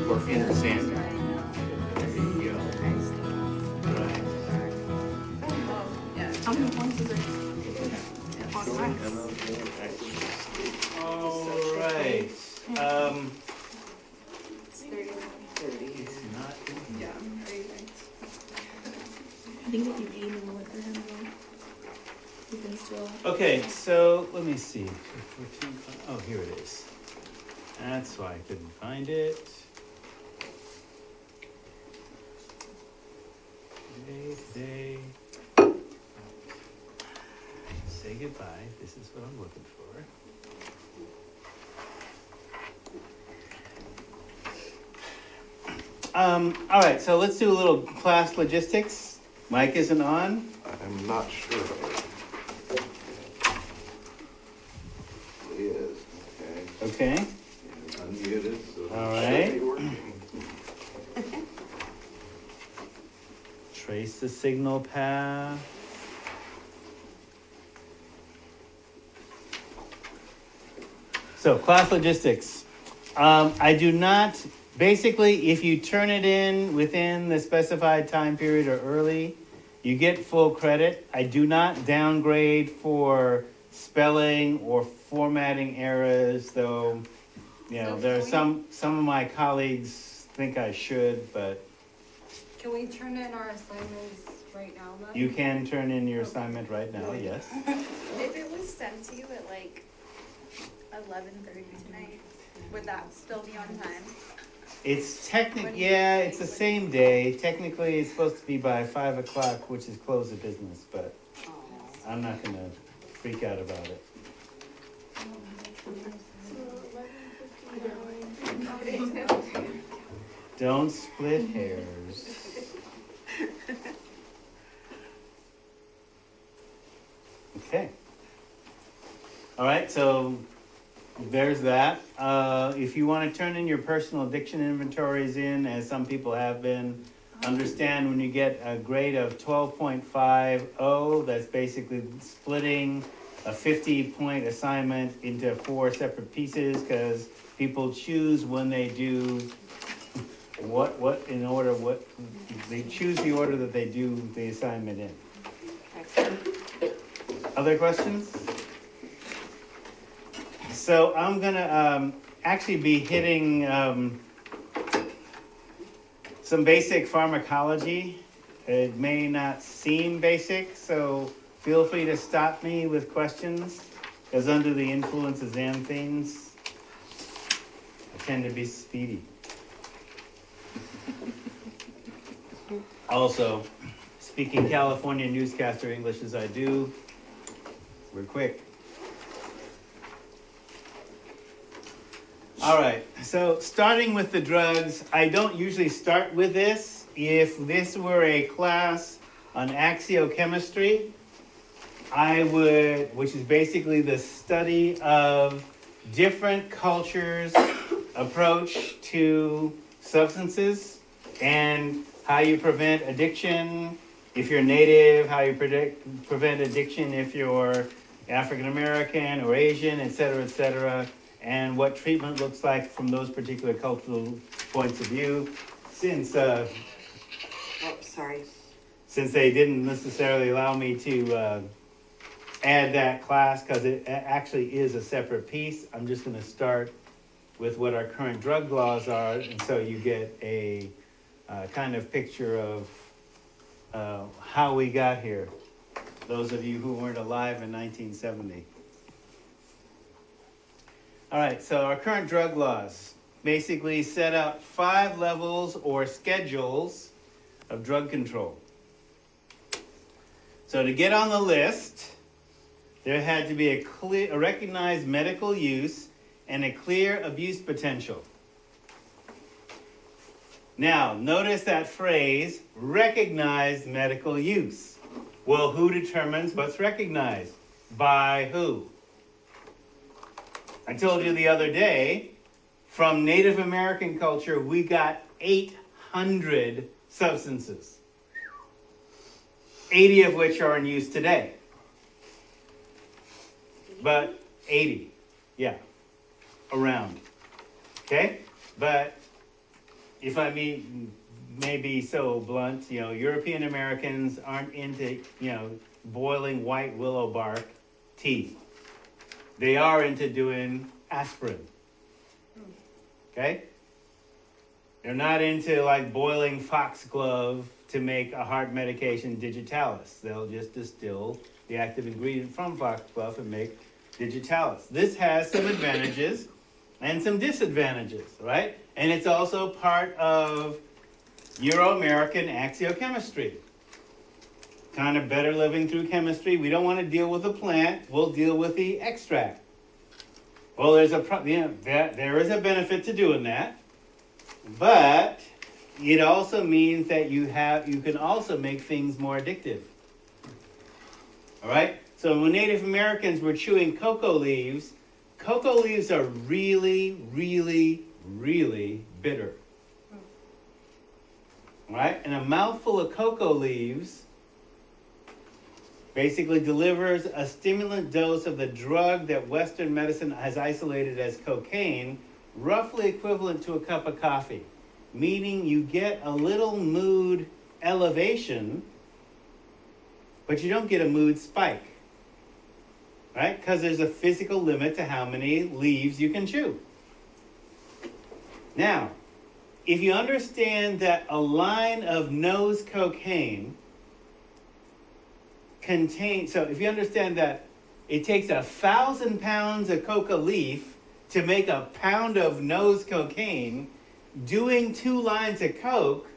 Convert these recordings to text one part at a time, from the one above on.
or in the sand. There you go. Right. How many points is it? All right. It's 30. It's not. Yeah, I think if you aim and look for him, you can still. Okay, so let me see. Oh, here it is. That's why I couldn't find it. Today. Say goodbye. This is what I'm looking for. All right, so let's do a little class logistics. Mike isn't on. I'm not sure. He is, okay. Okay. He's unmuted, so. All it right. should be working. Trace the signal path. So class logistics. I do not, basically, if you turn it in within the specified time period or early, you get full credit. I do not downgrade for spelling or formatting errors, though, you know, there are some of my colleagues think I should, but Can we turn in our assignments right now, though? you can turn in your assignment right now, yes. If it was sent to you at like 11:30 tonight, would that still be on time? It's yeah, it's the same day. Technically, it's supposed to be by 5 o'clock, which is close of business, but I'm not gonna freak out about it. Don't split hairs. Okay. All right, so there's that. If you want to turn in your personal addiction inventories in, as some people have been, understand when you get a grade of 12.50, that's basically splitting a 50-point assignment into 4 separate pieces, because people choose when they do they choose the order that they do the assignment in. Other questions? So I'm gonna actually be hitting some basic pharmacology. It may not seem basic, so feel free to stop me with questions, because under the influence of xanthines, I tend to be speedy. Also, speaking California newscaster English as I do, we're quick. All right, so starting with the drugs, I don't usually start with this. If this were a class on axiochemistry, I would, which is basically the study of different cultures' approach to substances and how you prevent addiction if you're native, how you prevent addiction if you're African American or Asian, et cetera, and what treatment looks like from those particular cultural points of view. Since since they didn't necessarily allow me to add that class, because it actually is a separate piece, I'm just going to start with what our current drug laws are, and so you get a kind of picture of how we got here, those of you who weren't alive in 1970. All right, so our current drug laws basically set out 5 levels or schedules of drug control. So to get on the list, there had to be a recognized medical use and a clear abuse potential. Now, notice that phrase, recognized medical use. Well, who determines what's recognized? By who? I told you the other day, from Native American culture, we got 800 substances, 80 of which are in use today. But 80, yeah, around. Okay? But if I may be so blunt, European Americans aren't into, boiling white willow bark tea. They are into doing aspirin. Okay? They're not into like boiling foxglove to make a heart medication digitalis. They'll just distill the active ingredient from foxglove and make digitalis. This has some advantages and some disadvantages, right? And it's also part of Euro-American axiochemistry. Kind of better living through chemistry. We don't want to deal with the plant. We'll deal with the extract. Well, there is a benefit to doing that, but it also means that you can also make things more addictive. All right. So when Native Americans were chewing cocoa leaves are really, really, really bitter. All right, and a mouthful of cocoa leaves basically delivers a stimulant dose of the drug that Western medicine has isolated as cocaine, roughly equivalent to a cup of coffee, meaning you get a little mood elevation, but you don't get a mood spike, right? Because there's a physical limit to how many leaves you can chew. Now, if you understand that a line of nose cocaine if you understand that it takes 1,000 pounds of coca leaf to make a pound of nose cocaine, doing 2 lines of coke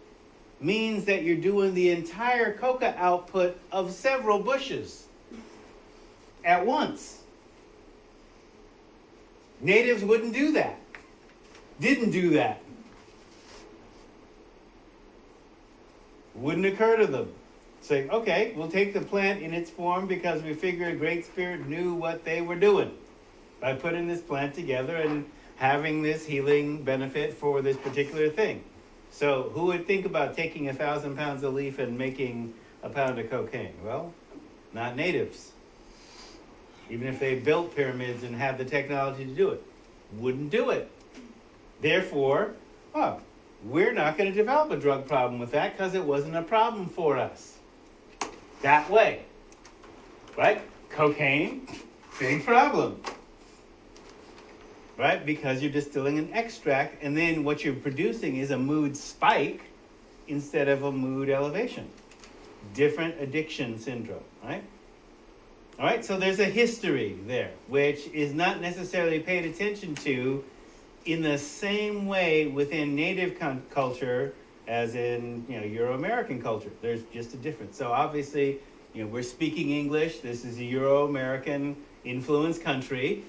means that you're doing the entire coca output of several bushes at once. Natives wouldn't do that. Didn't do that. Wouldn't occur to them. Say, okay, we'll take the plant in its form because we figured Great Spirit knew what they were doing by putting this plant together and having this healing benefit for this particular thing. So who would think about taking 1,000 pounds of leaf and making a pound of cocaine? Well, not natives. Even if they built pyramids and had the technology to do it, wouldn't do it. Therefore, we're not going to develop a drug problem with that because it wasn't a problem for us. That way. Right? Cocaine, big problem. Right? Because you're distilling an extract, and then what you're producing is a mood spike instead of a mood elevation. Different addiction syndrome, right? All right, so there's a history there, which is not necessarily paid attention to in the same way within native culture as in Euro-American culture. There's just a difference. So obviously, we're speaking English. This is a Euro-American influenced country.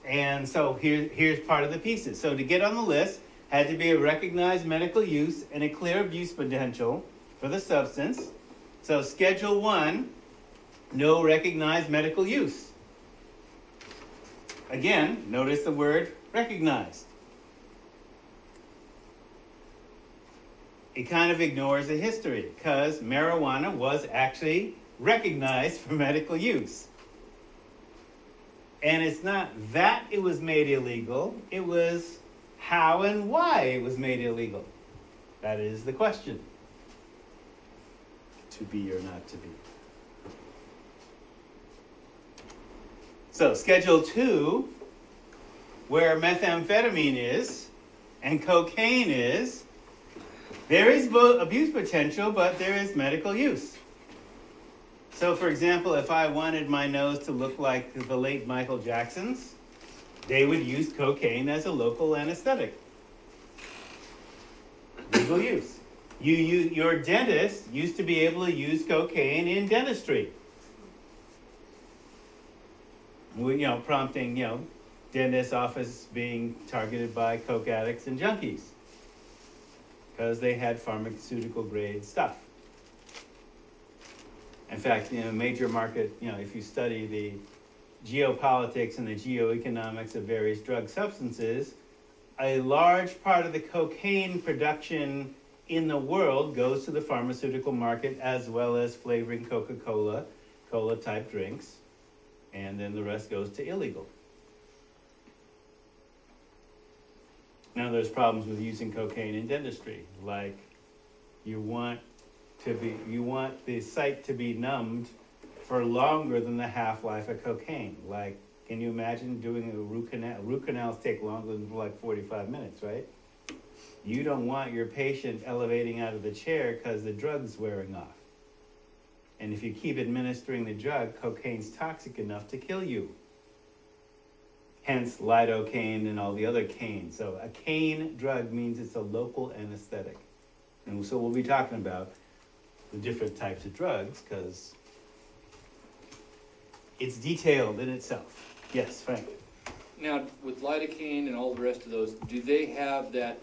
And so here's part of the pieces. So to get on the list, had to be a recognized medical use and a clear abuse potential for the substance. So Schedule 1, no recognized medical use. Again, notice the word recognized. It kind of ignores the history because marijuana was actually recognized for medical use. And it's not that it was made illegal, it was how and why it was made illegal. That is the question. To be or not to be. So Schedule 2, where methamphetamine is and cocaine is, there is abuse potential, but there is medical use. So, for example, if I wanted my nose to look like the late Michael Jackson's, they would use cocaine as a local anesthetic. Legal use. Your dentist used to be able to use cocaine in dentistry. Prompting, dentist office being targeted by coke addicts and junkies because they had pharmaceutical grade stuff. In fact, major market, if you study the geopolitics and the geoeconomics of various drug substances, a large part of the cocaine production in the world goes to the pharmaceutical market as well as flavoring Coca-Cola, cola-type drinks, and then the rest goes to illegal. Now, there's problems with using cocaine in dentistry, like you want the site to be numbed for longer than the half-life of cocaine. Like, can you imagine doing a root canal? Root canals take longer than like 45 minutes, right? You don't want your patient elevating out of the chair because the drug's wearing off. And if you keep administering the drug, cocaine's toxic enough to kill you. Hence lidocaine and all the other canes. So a cane drug means it's a local anesthetic. And so we'll be talking about the different types of drugs because it's detailed in itself. Yes, Frank. Now, with lidocaine and all the rest of those, do they have that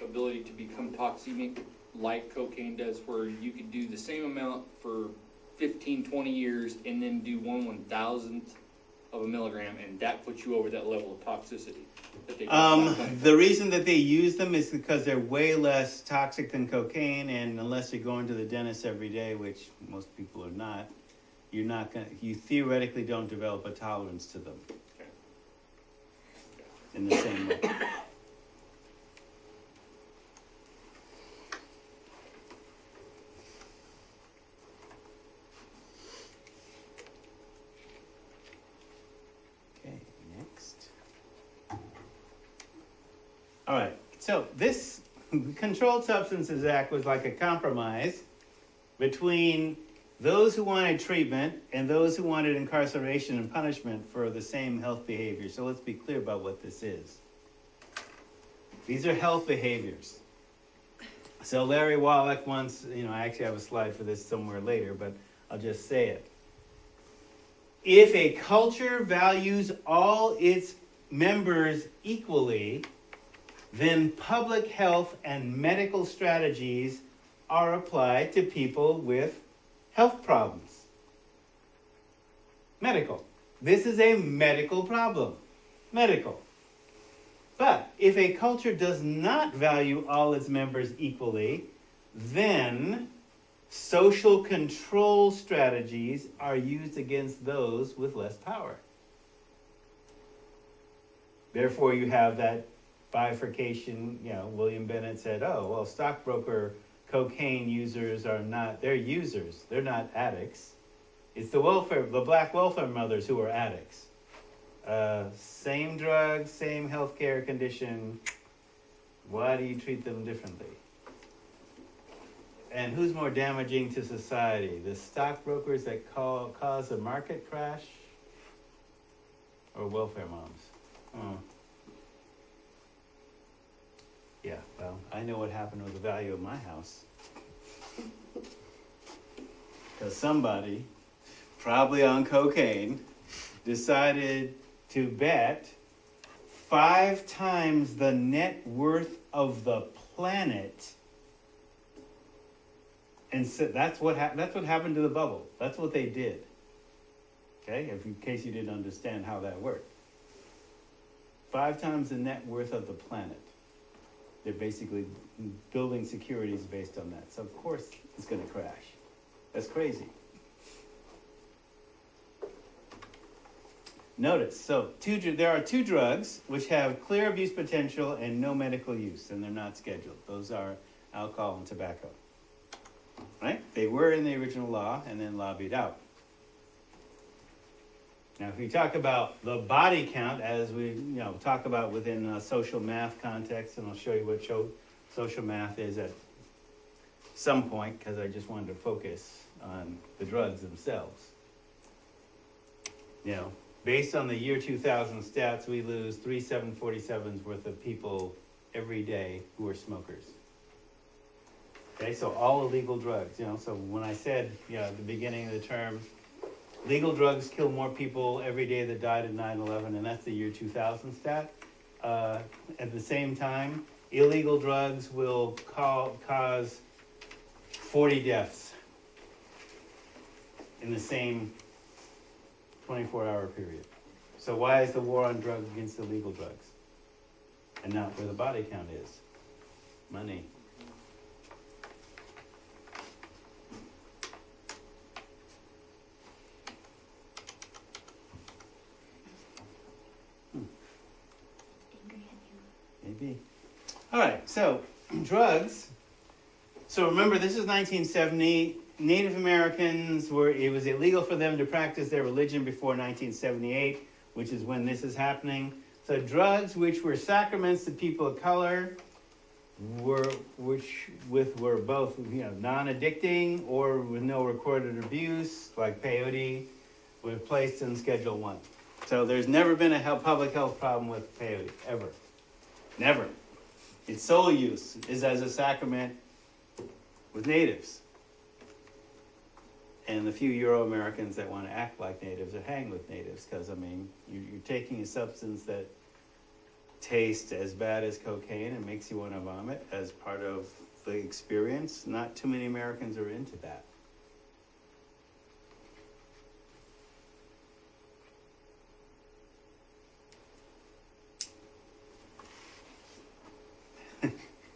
ability to become toxic like cocaine does, where you could do the same amount for 15, 20 years and then do 1/1000th of a milligram, and that puts you over that level of toxicity? The reason that they use them is because they're way less toxic than cocaine, and unless you're going to the dentist every day, which most people are not, you theoretically don't develop a tolerance to them. Okay. In the same way. Okay, next. All right, so this Controlled Substances Act was like a compromise between those who wanted treatment and those who wanted incarceration and punishment for the same health behavior. So let's be clear about what this is. These are health behaviors. So Larry Wallach once, I actually have a slide for this somewhere later, but I'll just say it. If a culture values all its members equally, then public health and medical strategies are applied to people with health problems. Medical. This is a medical problem. Medical. But if a culture does not value all its members equally, then social control strategies are used against those with less power. Therefore, you have that bifurcation. William Bennett said, stockbroker cocaine users they're users, they're not addicts. It's the black welfare mothers who are addicts. Same drugs, same healthcare condition. Why do you treat them differently? And who's more damaging to society? The stockbrokers that cause a market crash, or welfare moms? Yeah, well, I know what happened with the value of my house. Because somebody, probably on cocaine, decided to bet 5 times the net worth of the planet. And so that's what happened to the bubble. That's what they did. Okay, in case you didn't understand how that worked. 5 times the net worth of the planet. They're basically building securities based on that. So of course it's going to crash. That's crazy. Notice, so there are 2 drugs which have clear abuse potential and no medical use, and they're not scheduled. Those are alcohol and tobacco. Right? They were in the original law and then lobbied out. Now, if we talk about the body count, as we talk about within a social math context, and I'll show you what social math is at some point, because I just wanted to focus on the drugs themselves. Based on the year 2000 stats, we lose 3 747s worth of people every day who are smokers. Okay, so all illegal drugs. So when I said, at the beginning of the term, legal drugs kill more people every day that died in 9/11, and that's the year 2000 stat. At the same time, illegal drugs will cause 40 deaths in the same 24-hour period. So why is the war on drugs against illegal drugs? And not where the body count is? Money. Maybe. All right, so drugs. So remember, this is 1970. Native Americans it was illegal for them to practice their religion before 1978, which is when this is happening. So drugs, which were sacraments to people of color, were both non-addicting or with no recorded abuse, like peyote, were placed in Schedule 1. So there's never been a public health problem with peyote, ever. Never. Its sole use is as a sacrament with natives. And the few Euro-Americans that want to act like natives or hang with natives, because, I mean, you're taking a substance that tastes as bad as cocaine and makes you want to vomit as part of the experience. Not too many Americans are into that.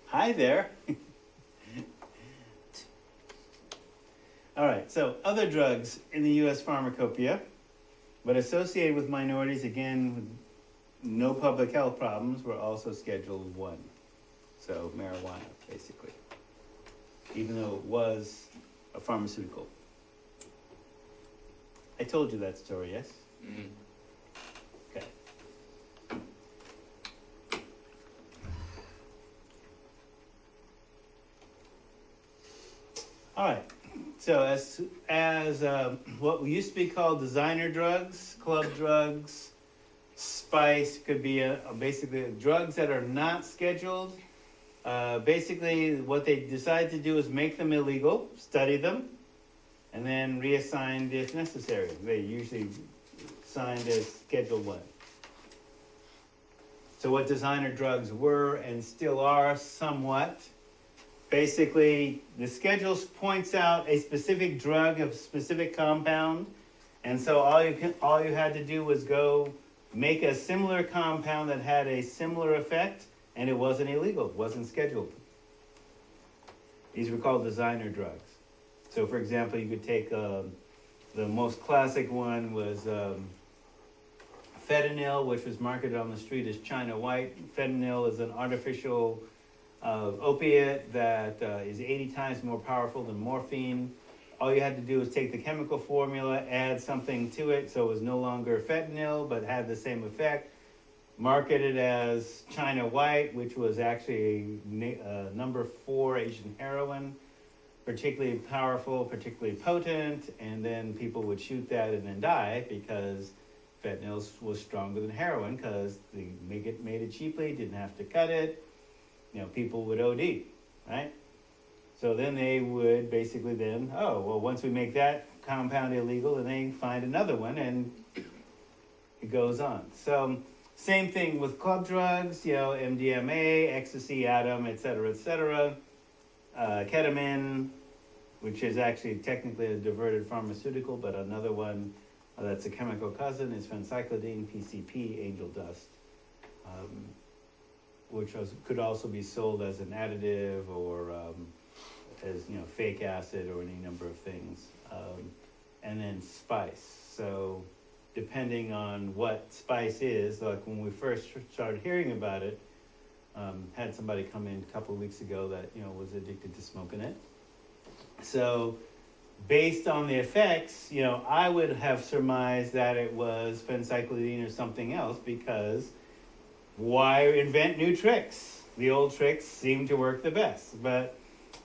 Hi there. All right, so other drugs in the U.S. pharmacopoeia, but associated with minorities, again, with no public health problems, were also Scheduled 1. So marijuana, basically, even though it was a pharmaceutical. I told you that story, yes? Mm-hmm. Okay. All right. So as what used to be called designer drugs, club drugs, spice could be basically drugs that are not scheduled. Basically, what they decide to do is make them illegal, study them, and then reassigned if necessary. They usually signed as Schedule 1. So what designer drugs were and still are somewhat. Basically, the schedule points out a specific drug, a specific compound, and so all you had to do was go make a similar compound that had a similar effect, and it wasn't illegal, it wasn't scheduled. These were called designer drugs. So, for example, you could take the most classic one was fentanyl, which was marketed on the street as China White. Fentanyl is an artificial opiate that is 80 times more powerful than morphine. All you had to do was take the chemical formula, add something to it, so it was no longer fentanyl, but had the same effect. Marketed as China White, which was actually number 4 Asian heroin, particularly powerful, particularly potent, and then people would shoot that and then die because fentanyl was stronger than heroin because they made it cheaply, didn't have to cut it. People would OD, right? So then they would basically once we make that compound illegal, then they find another one, and it goes on. So same thing with club drugs, MDMA, ecstasy, Atom, et cetera, ketamine, which is actually technically a diverted pharmaceutical, but another one that's a chemical cousin is phencyclidine, PCP, angel dust. Which could also be sold as an additive or as fake acid or any number of things, and then spice. So depending on what spice is, like when we first started hearing about it, had somebody come in a couple of weeks ago that was addicted to smoking it. So based on the effects, I would have surmised that it was phencyclidine or something else, because why invent new tricks? The old tricks seem to work the best. But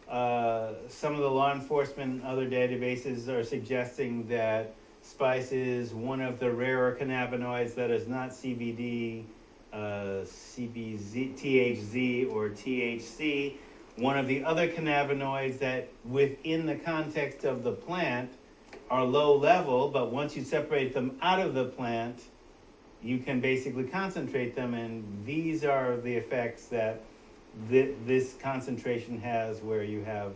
some of the law enforcement and other databases are suggesting that spice is one of the rarer cannabinoids that is not CBD, CBZ, THZ, or THC. One of the other cannabinoids that within the context of the plant are low level, but once you separate them out of the plant, you can basically concentrate them, and these are the effects that this concentration has, where you have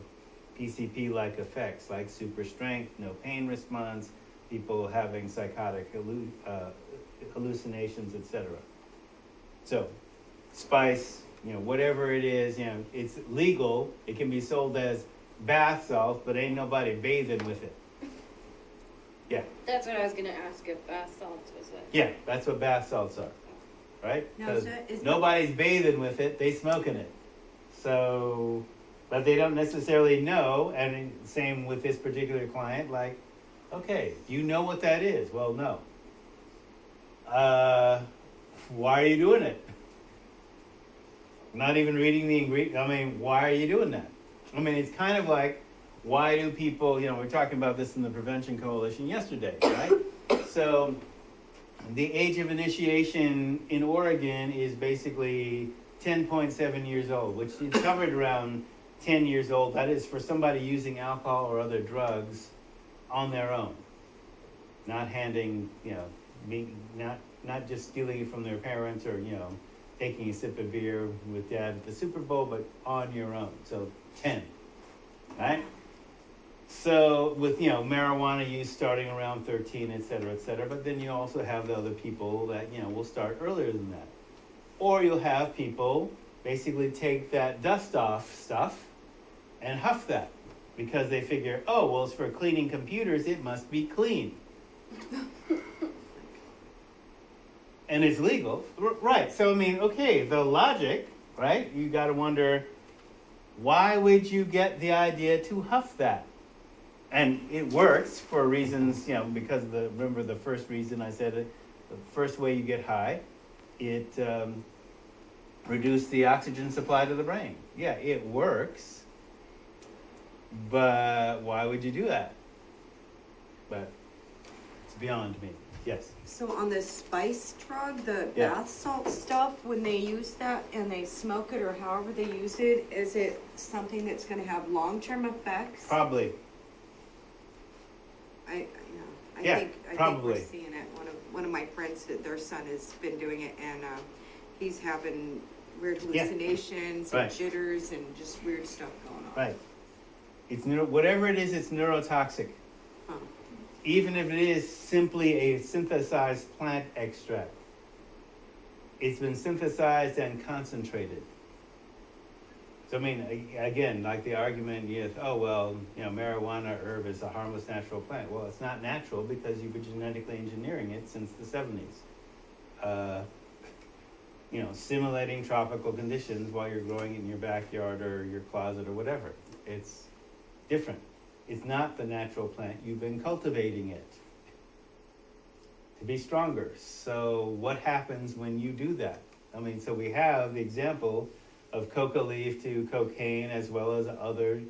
PCP-like effects, like super strength, no pain response, people having psychotic hallucinations, etc. So, spice, whatever it is, it's legal. It can be sold as bath salts, but ain't nobody bathing with it. Yeah. That's what I was gonna ask if bath salts was it. Yeah, that's what bath salts are. right? Now, 'Cause is nobody's bathing with it, they smoking it. So, but they don't necessarily know, and same with this particular client, like, okay, do you know what that is? Well, no. Why are you doing it? Not even reading the ingredient. I mean, why are you doing that? I mean, it's kind of like, why do people, we were talking about this in the Prevention Coalition yesterday, right? So, the age of initiation in Oregon is basically 10.7 years old, which is covered around 10 years old. That is for somebody using alcohol or other drugs on their own. Not handing, not just stealing it from their parents or, taking a sip of beer with dad at the Super Bowl, but on your own. So 10, right? So with, marijuana use starting around 13, et cetera, but then you also have the other people that, will start earlier than that. Or you'll have people basically take that dust off stuff and huff that because they figure, oh, well, it's for cleaning computers, it must be clean. And it's legal, right? So, I mean, okay, the logic, right? You got to wonder, why would you get the idea to huff that? And it works for reasons, because remember the first reason I said it, the first way you get high, it reduces the oxygen supply to the brain. Yeah, it works, but why would you do that? But it's beyond me. Yes. So on the spice drug, the Yeah. bath salt stuff, when they use that and they smoke it or however they use it, is it something that's going to have long-term effects? Probably. I Yeah, think probably. we're seeing it. One of my friends, their son has been doing it, and he's having weird hallucinations Right. and jitters and just weird stuff going on. Right. It's whatever it is, it's neurotoxic. Huh. Even if it is simply a synthesized plant extract. It's been synthesized and concentrated. So I mean, again, like the argument is, marijuana herb is a harmless natural plant. Well, it's not natural because you've been genetically engineering it since the 70s. Simulating tropical conditions while you're growing it in your backyard or your closet or whatever. It's different. It's not the natural plant. You've been cultivating it to be stronger. So what happens when you do that? I mean, so we have the example of coca leaf to cocaine as well as other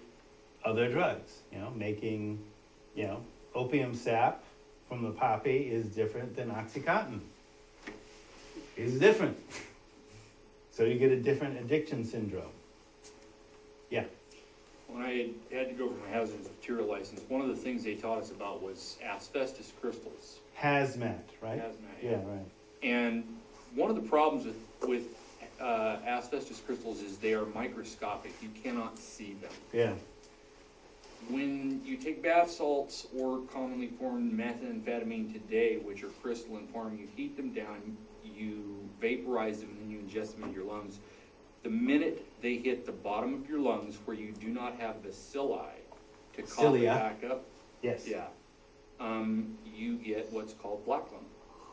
drugs. Making, opium sap from the poppy is different than OxyContin. It's different. So you get a different addiction syndrome. Yeah. When I had to go for my hazardous material license, one of the things they taught us about was asbestos crystals. Hazmat, right? Hazmat, Yeah, right. And one of the problems with asbestos crystals is they are microscopic. You cannot see them. Yeah. When you take bath salts or commonly formed methamphetamine today, which are crystalline form, you heat them down, you vaporize them, and you ingest them in your lungs. The minute they hit the bottom of your lungs where you do not have bacilli to cough it Cilia. back up, Yes. yeah, you get what's called black lung.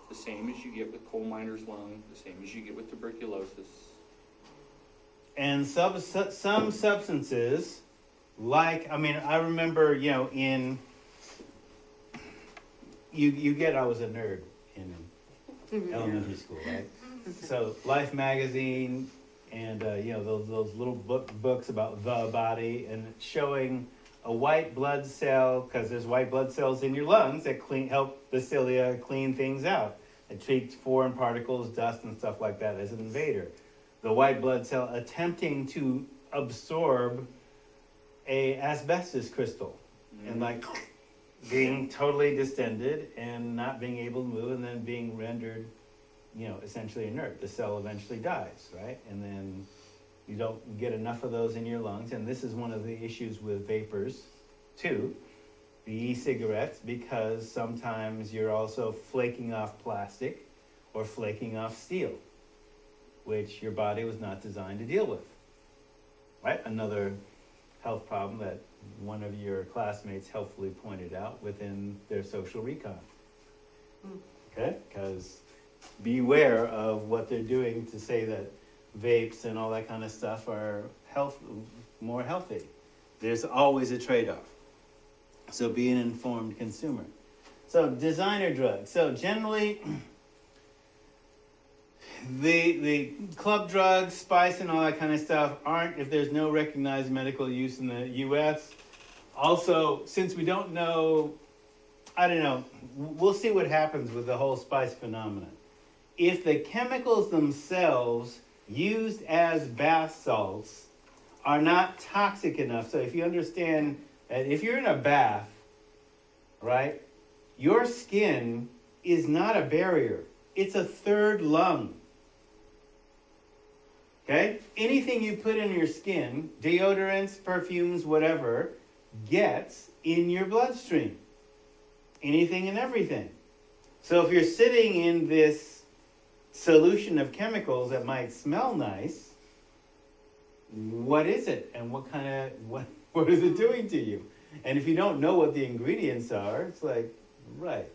The same as you get with coal miner's lung, the same as you get with tuberculosis. And some substances, I remember, I was a nerd in elementary school, right? So Life magazine and, those little books about the body and showing a white blood cell, because there's white blood cells in your lungs that help the cilia clean things out. It treats foreign particles, dust and stuff like that as an invader. The white blood cell attempting to absorb a asbestos crystal and being totally distended and not being able to move and then being rendered, essentially inert. The cell eventually dies, right? And then you don't get enough of those in your lungs. And this is one of the issues with vapors too, the e-cigarettes, because sometimes you're also flaking off plastic or flaking off steel, which your body was not designed to deal with, right? Another health problem that one of your classmates helpfully pointed out within their social recon. Okay, because beware of what they're doing to say that vapes and all that kind of stuff are more healthy. There's always a trade-off. So be an informed consumer. So designer drugs. So generally, the club drugs, spice and all that kind of stuff aren't if there's no recognized medical use in the U.S. Also, since we don't know, I don't know, we'll see what happens with the whole spice phenomenon. If the chemicals themselves used as bath salts are not toxic enough, so if you understand that if you're in a bath, right, your skin is not a barrier, it's a third lung. Okay? Anything you put in your skin, deodorants, perfumes, whatever, gets in your bloodstream. Anything and everything. So if you're sitting in this solution of chemicals that might smell nice, what is it? And what is it doing to you? And if you don't know what the ingredients are, it's like, right.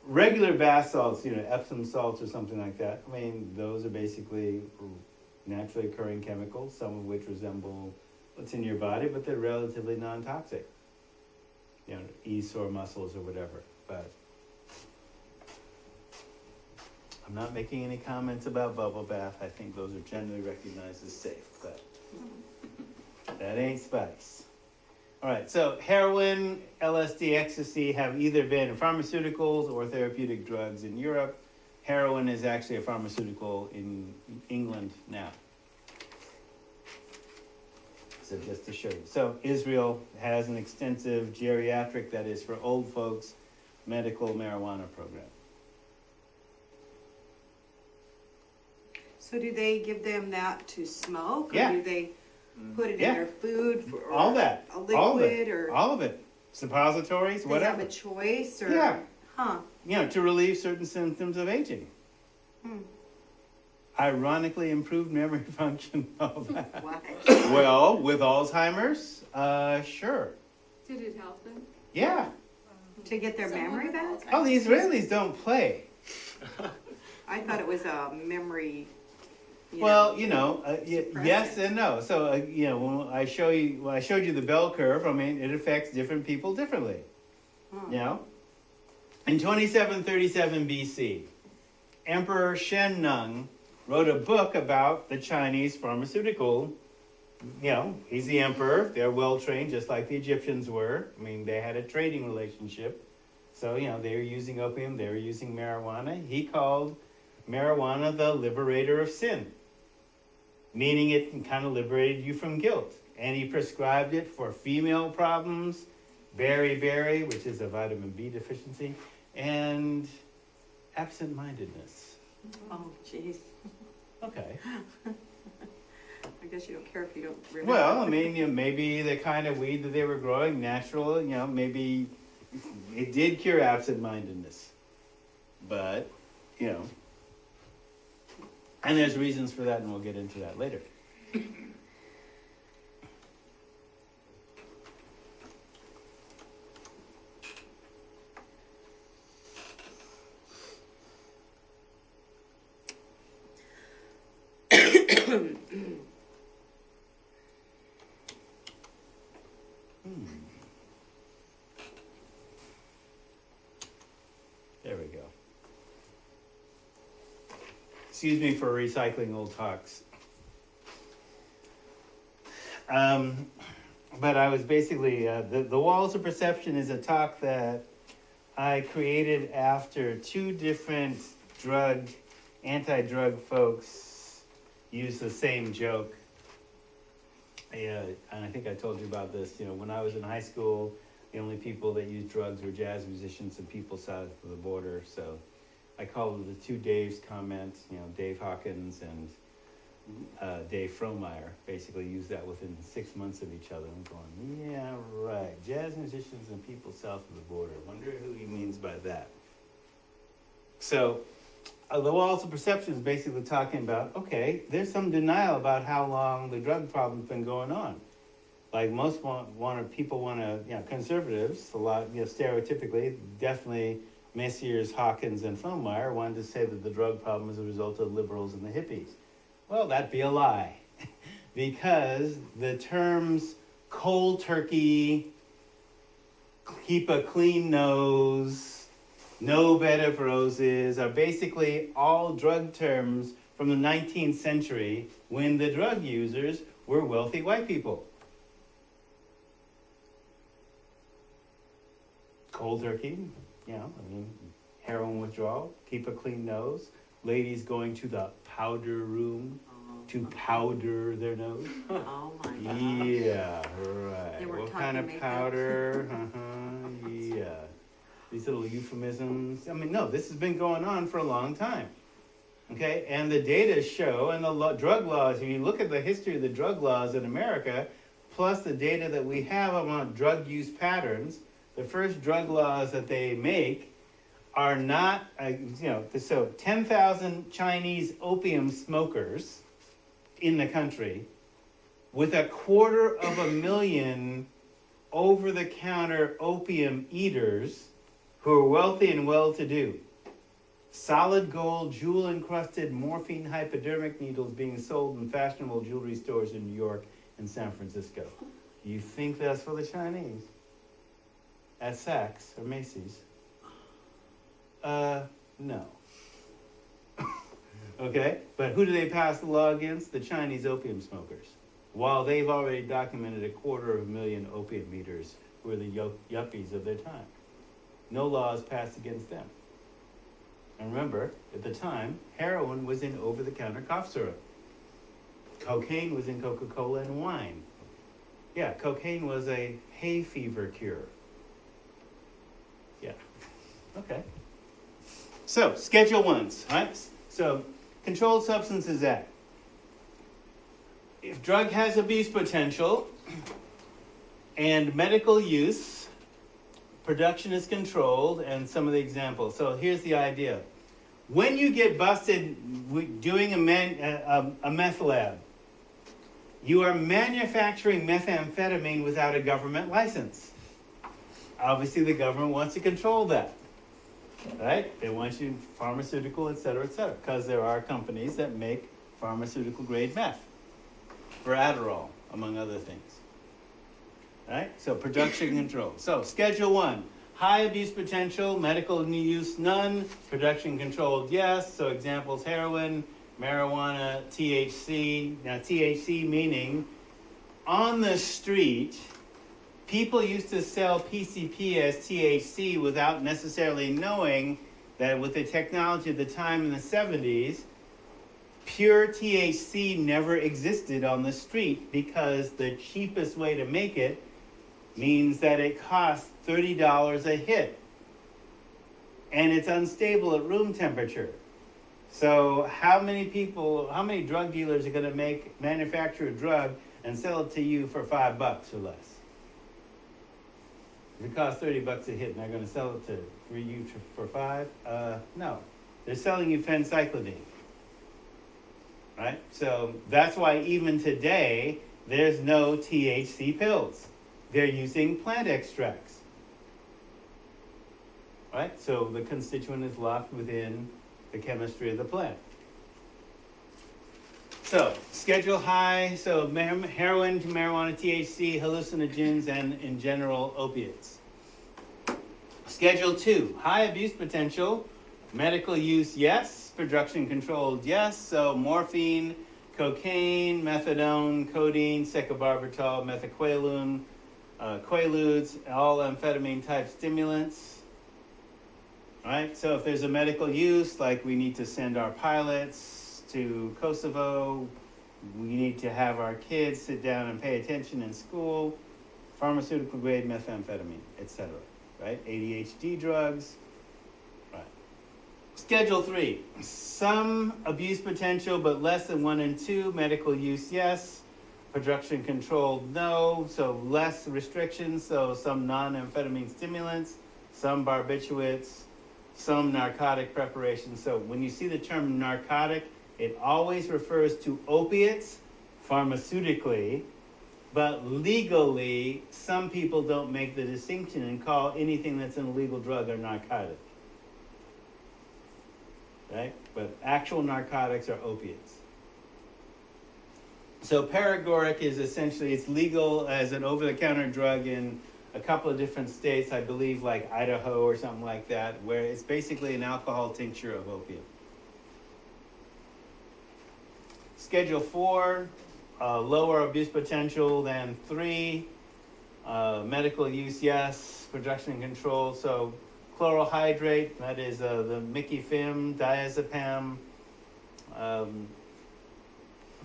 Regular bath salts, Epsom salts or something like that, I mean, those are basically naturally occurring chemicals, some of which resemble what's in your body, but they're relatively non-toxic. Ease sore muscles or whatever. But I'm not making any comments about bubble bath. I think those are generally recognized as safe, but that ain't spice. All right, so heroin, LSD, ecstasy have either been pharmaceuticals or therapeutic drugs in Europe. Heroin is actually a pharmaceutical in England now. So just to show you. So Israel has an extensive geriatric, that is for old folks, medical marijuana program. So do they give them that to smoke? Yeah. Or do they put it in their food? Or all that. A liquid? All of it. Or All of it. Suppositories, they whatever. have a choice? Or, Yeah. Huh. To relieve certain symptoms of aging. Ironically improved memory function, all that. What? Well, with Alzheimer's, sure. Did it help them? Yeah. To get their Someone memory with back? Oh, the Israelis don't play. I thought it was a memory. Yes and no. So, when I showed you the bell curve, I mean, it affects different people differently. In 2737 BC, Emperor Shen Nung wrote a book about the Chinese pharmaceutical. He's the emperor. They're well trained, just like the Egyptians were. I mean, they had a trading relationship. So, they were using opium, they were using marijuana. He called marijuana the liberator of sin, meaning it kind of liberated you from guilt. And he prescribed it for female problems, beriberi, which is a vitamin B deficiency, and absent-mindedness. Oh, jeez. Okay. I guess you don't care if you don't remember. Well, I mean, maybe the kind of weed that they were growing, natural, maybe it did cure absent-mindedness. But, and there's reasons for that, and we'll get into that later. There we go. Excuse me for recycling old talks. But I was basically, the Walls of Perception is a talk that I created after two different anti-drug folks used the same joke. And I think I told you about this, when I was in high school, the only people that used drugs were jazz musicians and people south of the border. So I called it the two Daves comment, Dave Hawkins and Dave Frohmeyer basically used that within 6 months of each other. I'm going, yeah, right. Jazz musicians and people south of the border. Wonder who he means by that. So the Walls of Perception is basically talking about, okay, there's some denial about how long the drug problem's been going on. Like conservatives, a lot, stereotypically, definitely Messrs. Hawkins and Fillmore wanted to say that the drug problem is a result of liberals and the hippies. Well, that'd be a lie. Because the terms cold turkey, keep a clean nose, no bed of roses are basically all drug terms from the 19th century when the drug users were wealthy white people. Cold turkey, heroin withdrawal, keep a clean nose, ladies going to the powder room to powder their nose. Oh my God. Yeah, right. They weren't What kind talking of makeup. powder? Yeah. These little euphemisms. No, this has been going on for a long time. Okay, and the data show, and the drug laws, if you look at the history of the drug laws in America, plus the data that we have about drug use patterns, the first drug laws that they make are not, so 10,000 Chinese opium smokers in the country with 250,000 over-the-counter opium eaters who are wealthy and well-to-do. Solid gold, jewel-encrusted morphine hypodermic needles being sold in fashionable jewelry stores in New York and San Francisco. You think that's for the Chinese? At Saks or Macy's? No. Okay, but who do they pass the law against? The Chinese opium smokers. While they've already documented 250,000 opium eaters who are the yuppies of their time. No laws passed against them. And remember, at the time, heroin was in over-the-counter cough syrup. Cocaine was in Coca-Cola and wine. Yeah, cocaine was a hay fever cure. Yeah, okay. So, Schedule 1s, right? So, Controlled Substances Act. If drug has abuse potential and medical use, production is controlled, and some of the examples. So here's the idea. When you get busted doing a meth lab, you are manufacturing methamphetamine without a government license. Obviously, the government wants to control that, right? They want you pharmaceutical, et cetera, because there are companies that make pharmaceutical-grade meth for Adderall, among other things. Right? So production control. So Schedule 1, high abuse potential, medical use none, production controlled yes. So examples: heroin, marijuana, THC. Now THC meaning on the street, people used to sell PCP as THC without necessarily knowing that with the technology of the time in the 70s, pure THC never existed on the street because the cheapest way to make it means that it costs $30 a hit. And it's unstable at room temperature. So how many drug dealers are going to manufacture a drug and sell it to you for $5 or less? If it costs $30 a hit and they're going to sell it for you for $5? No. They're selling you phencyclidine. Right? So that's why even today, there's no THC pills. They're using plant extracts. Right? So the constituent is locked within the chemistry of the plant. So, schedule high, so heroin, marijuana, THC, hallucinogens, and in general, opiates. Schedule 2, high abuse potential, medical use, yes, production controlled, yes, so morphine, cocaine, methadone, codeine, secobarbital, methaqualone, quaaludes, all amphetamine type stimulants. Right? So if there's a medical use, like we need to send our pilots to Kosovo, we need to have our kids sit down and pay attention in school, pharmaceutical grade methamphetamine, etc. Right? ADHD drugs. Right. Schedule 3, some abuse potential but less than 1 and 2, medical use, yes. Production controlled, no. So less restrictions, so some non-amphetamine stimulants, some barbiturates, some narcotic preparations. So when you see the term narcotic, it always refers to opiates pharmaceutically, but legally, some people don't make the distinction and call anything that's an illegal drug a narcotic. right? But actual narcotics are opiates. So paregoric is essentially, it's legal as an over-the-counter drug in a couple of different states, I believe like Idaho or something like that, where it's basically an alcohol tincture of opium. Schedule 4, lower abuse potential than 3. Medical use, yes. Production and control. So chlorohydrate, that is the Mickey-Fim, diazepam,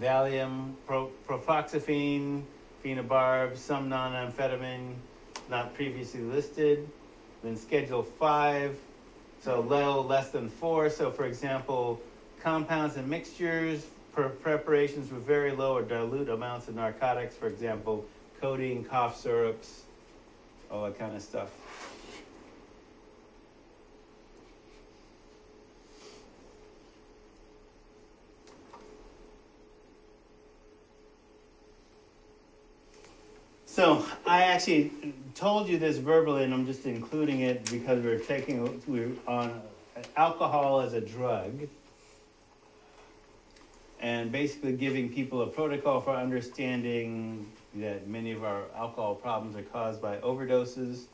Valium, profoxifene, phenobarb, some non-amphetamine not previously listed. Then Schedule 5, so low, less than 4. So for example, compounds and mixtures, preparations with very low or dilute amounts of narcotics, for example, codeine, cough syrups, all that kind of stuff. So I actually told you this verbally, and I'm just including it because we're on alcohol as a drug, and basically giving people a protocol for understanding that many of our alcohol problems are caused by overdoses,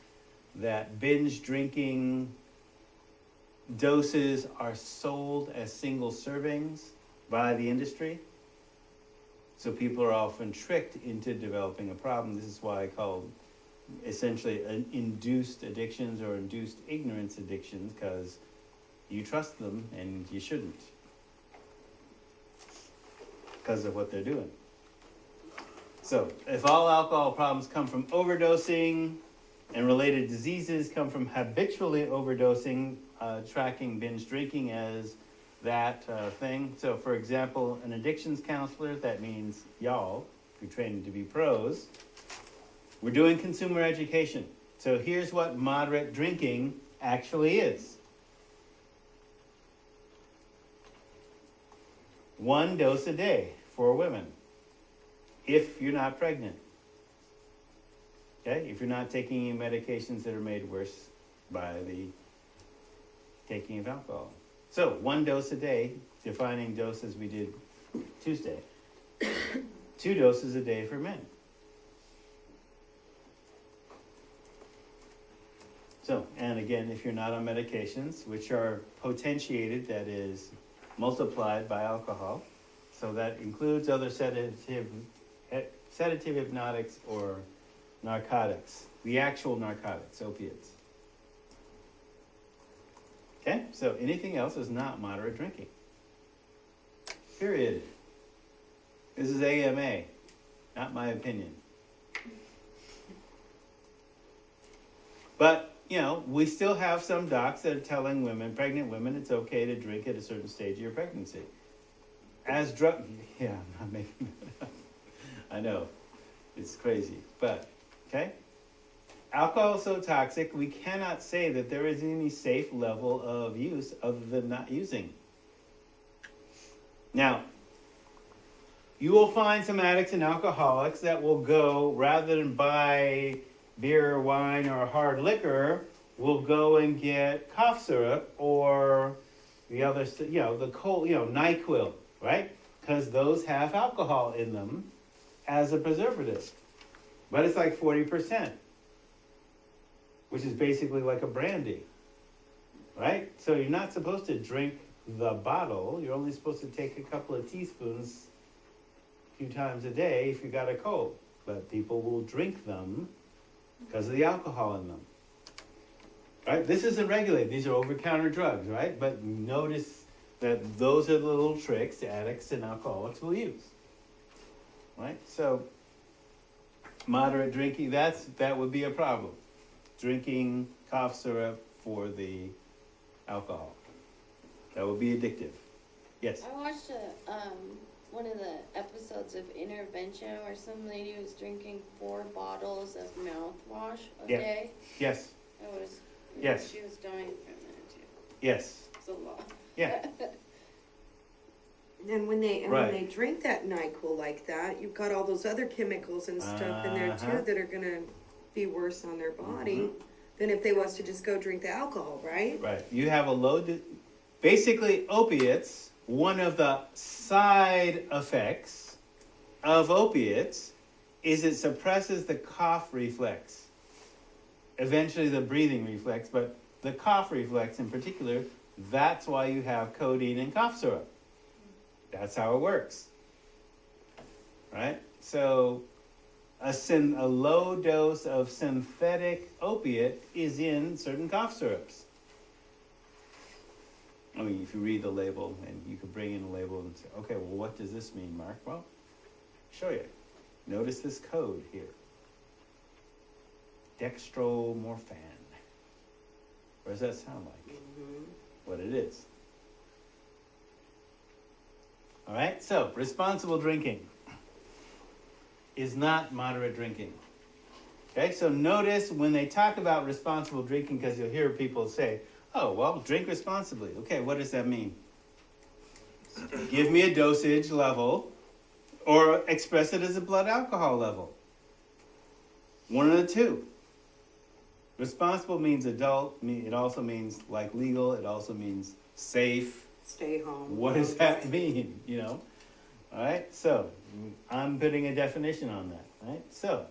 that binge drinking doses are sold as single servings by the industry. So people are often tricked into developing a problem. This is why I call essentially induced addictions or induced ignorance addictions, because you trust them and you shouldn't because of what they're doing. So if all alcohol problems come from overdosing and related diseases come from habitually overdosing, tracking binge drinking as that thing. So for example, an addictions counselor, that means y'all, who trained to be pros, we're doing consumer education. So here's what moderate drinking actually is. 1 dose a day for women, if you're not pregnant. Okay, if you're not taking any medications that are made worse by the taking of alcohol. So 1 dose a day, defining dose as we did Tuesday. 2 doses a day for men. So, and again, if you're not on medications, which are potentiated, that is, multiplied by alcohol, so that includes other sedative, hypnotics, or narcotics, the actual narcotics, opiates. Okay, so anything else is not moderate drinking. Period. This is AMA, not my opinion. But, you know, we still have some docs that are telling women, pregnant women, it's okay to drink at a certain stage of your pregnancy. As drug, yeah, I'm not making that up. I know, it's crazy, but, okay? Alcohol is so toxic, we cannot say that there is any safe level of use other than not using. Now, you will find some addicts and alcoholics that will go, rather than buy beer or wine or hard liquor, will go and get cough syrup or the other, you know, the cold, you know, NyQuil, right? Because those have alcohol in them as a preservative. But it's like 40%. Which is basically like a brandy, right? So you're not supposed to drink the bottle. You're only supposed to take a couple of teaspoons a few times a day if you got a cold. But people will drink them because of the alcohol in them, right? This isn't regulated. These are over-the-counter drugs, right? But notice that those are the little tricks addicts and alcoholics will use, right? So moderate drinking, that would be a problem. Drinking cough syrup for the alcohol. That would be addictive. Yes? I watched one of the episodes of Intervention where some lady was drinking 4 bottles of mouthwash a day. Yes. It was, yes. She was dying from that too. Yes. It's a lot. Yeah. And when they drink that NyQuil like that, you've got all those other chemicals and stuff in there too that are gonna be worse on their body than if they was to just go drink the alcohol, right? Right. You have a low basically opiates, one of the side effects of opiates is it suppresses the cough reflex. Eventually the breathing reflex, but the cough reflex in particular, that's why you have codeine in cough syrup. That's how it works. Right? So a low dose of synthetic opiate is in certain cough syrups. I mean, if you read the label, and you could bring in a label and say, okay, well, what does this mean, Mark? Well, show you. Notice this code here. Dextromorphan. What does that sound like? Mm-hmm. What it is. All right, so responsible drinking is not moderate drinking. Okay, so notice when they talk about responsible drinking, because you'll hear people say, oh, well, drink responsibly. Okay, what does that mean? Give me a dosage level or express it as a blood alcohol level. One of the two. Responsible means adult. It also means like legal. It also means safe. Stay home. What does that mean, you know? All right, so I'm putting a definition on that, right? So,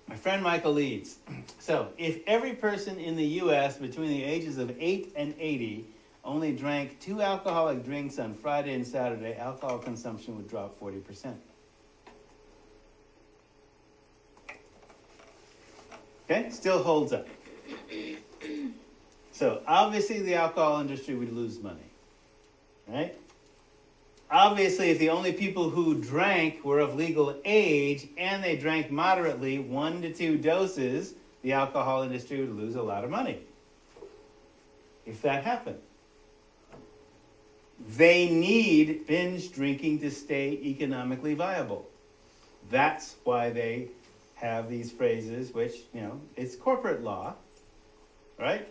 my friend Michael leads. So, if every person in the U.S. between the ages of 8 and 80 only drank 2 alcoholic drinks on Friday and Saturday, alcohol consumption would drop 40%. Okay, still holds up. So obviously the alcohol industry would lose money, right? Obviously, if the only people who drank were of legal age and they drank moderately, 1 to 2 doses, the alcohol industry would lose a lot of money. If that happened. They need binge drinking to stay economically viable. That's why they have these phrases, which, you know, it's corporate law, right?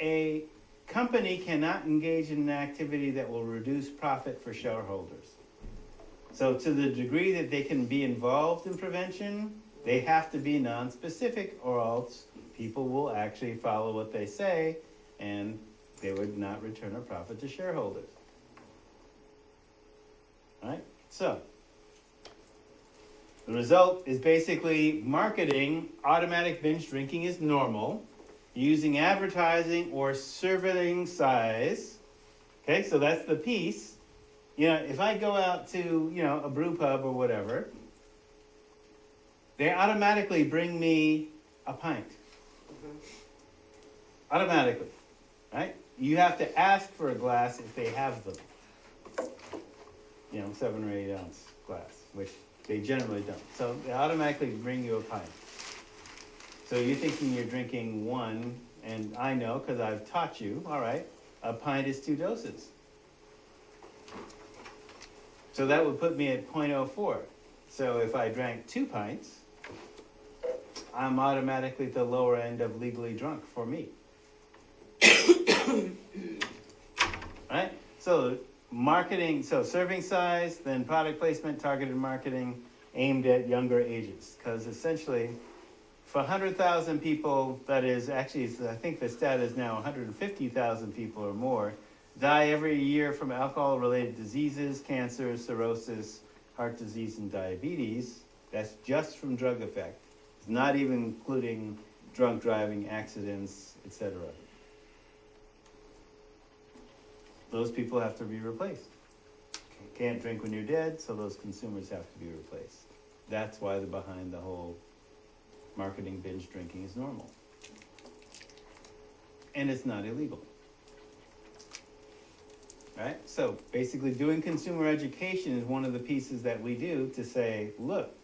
A company cannot engage in an activity that will reduce profit for shareholders. So to the degree that they can be involved in prevention, they have to be non-specific, or else people will actually follow what they say and they would not return a profit to shareholders. All right? So the result is basically marketing automatic binge drinking is normal, using advertising or serving size. Okay, so that's the piece. You know, if I go out to, you know, a brew pub or whatever, they automatically bring me a pint. Automatically, right? You have to ask for a glass if they have them. You know, 7 or 8 ounce glass, which they generally don't. So they automatically bring you a pint. So you're thinking you're drinking 1, and I know because I've taught you, all right, a pint is 2 doses. So that would put me at 0.04. So if I drank 2 pints, I'm automatically at the lower end of legally drunk for me. Right? So marketing, so serving size, then product placement, targeted marketing aimed at younger ages. Because essentially, for 100,000 people, that is actually, I think the stat is now 150,000 people or more, die every year from alcohol-related diseases, cancer, cirrhosis, heart disease, and diabetes. That's just from drug effect. It's not even including drunk driving, accidents, etc. Those people have to be replaced. Can't drink when you're dead, so those consumers have to be replaced. That's why they're behind the whole marketing binge drinking is normal. And it's not illegal. Right? So basically doing consumer education is one of the pieces that we do to say, look,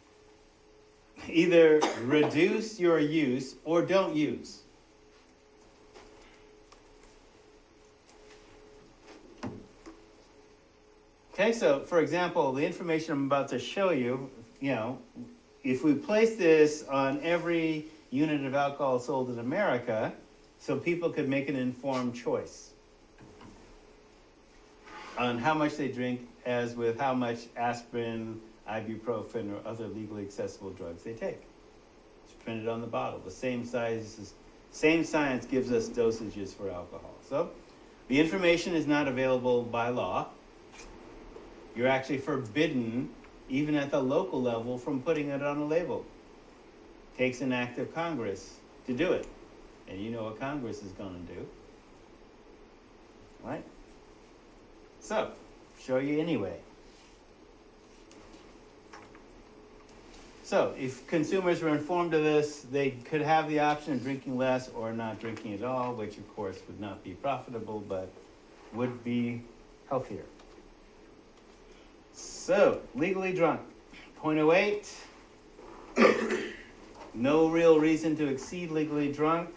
either reduce your use or don't use. Okay, so for example, the information I'm about to show you, you know, if we place this on every unit of alcohol sold in America, so people could make an informed choice on how much they drink, as with how much aspirin, ibuprofen, or other legally accessible drugs they take. It's printed on the bottle. The same science gives us dosages for alcohol. So The information is not available by law. You're actually forbidden, even at the local level, from putting it on a label. Takes an act of Congress to do it. And you know what Congress is going to do. Right? So, show you anyway. So, if consumers were informed of this, they could have the option of drinking less or not drinking at all, which of course would not be profitable, but would be healthier. So, legally drunk, 0.08. No real reason to exceed legally drunk.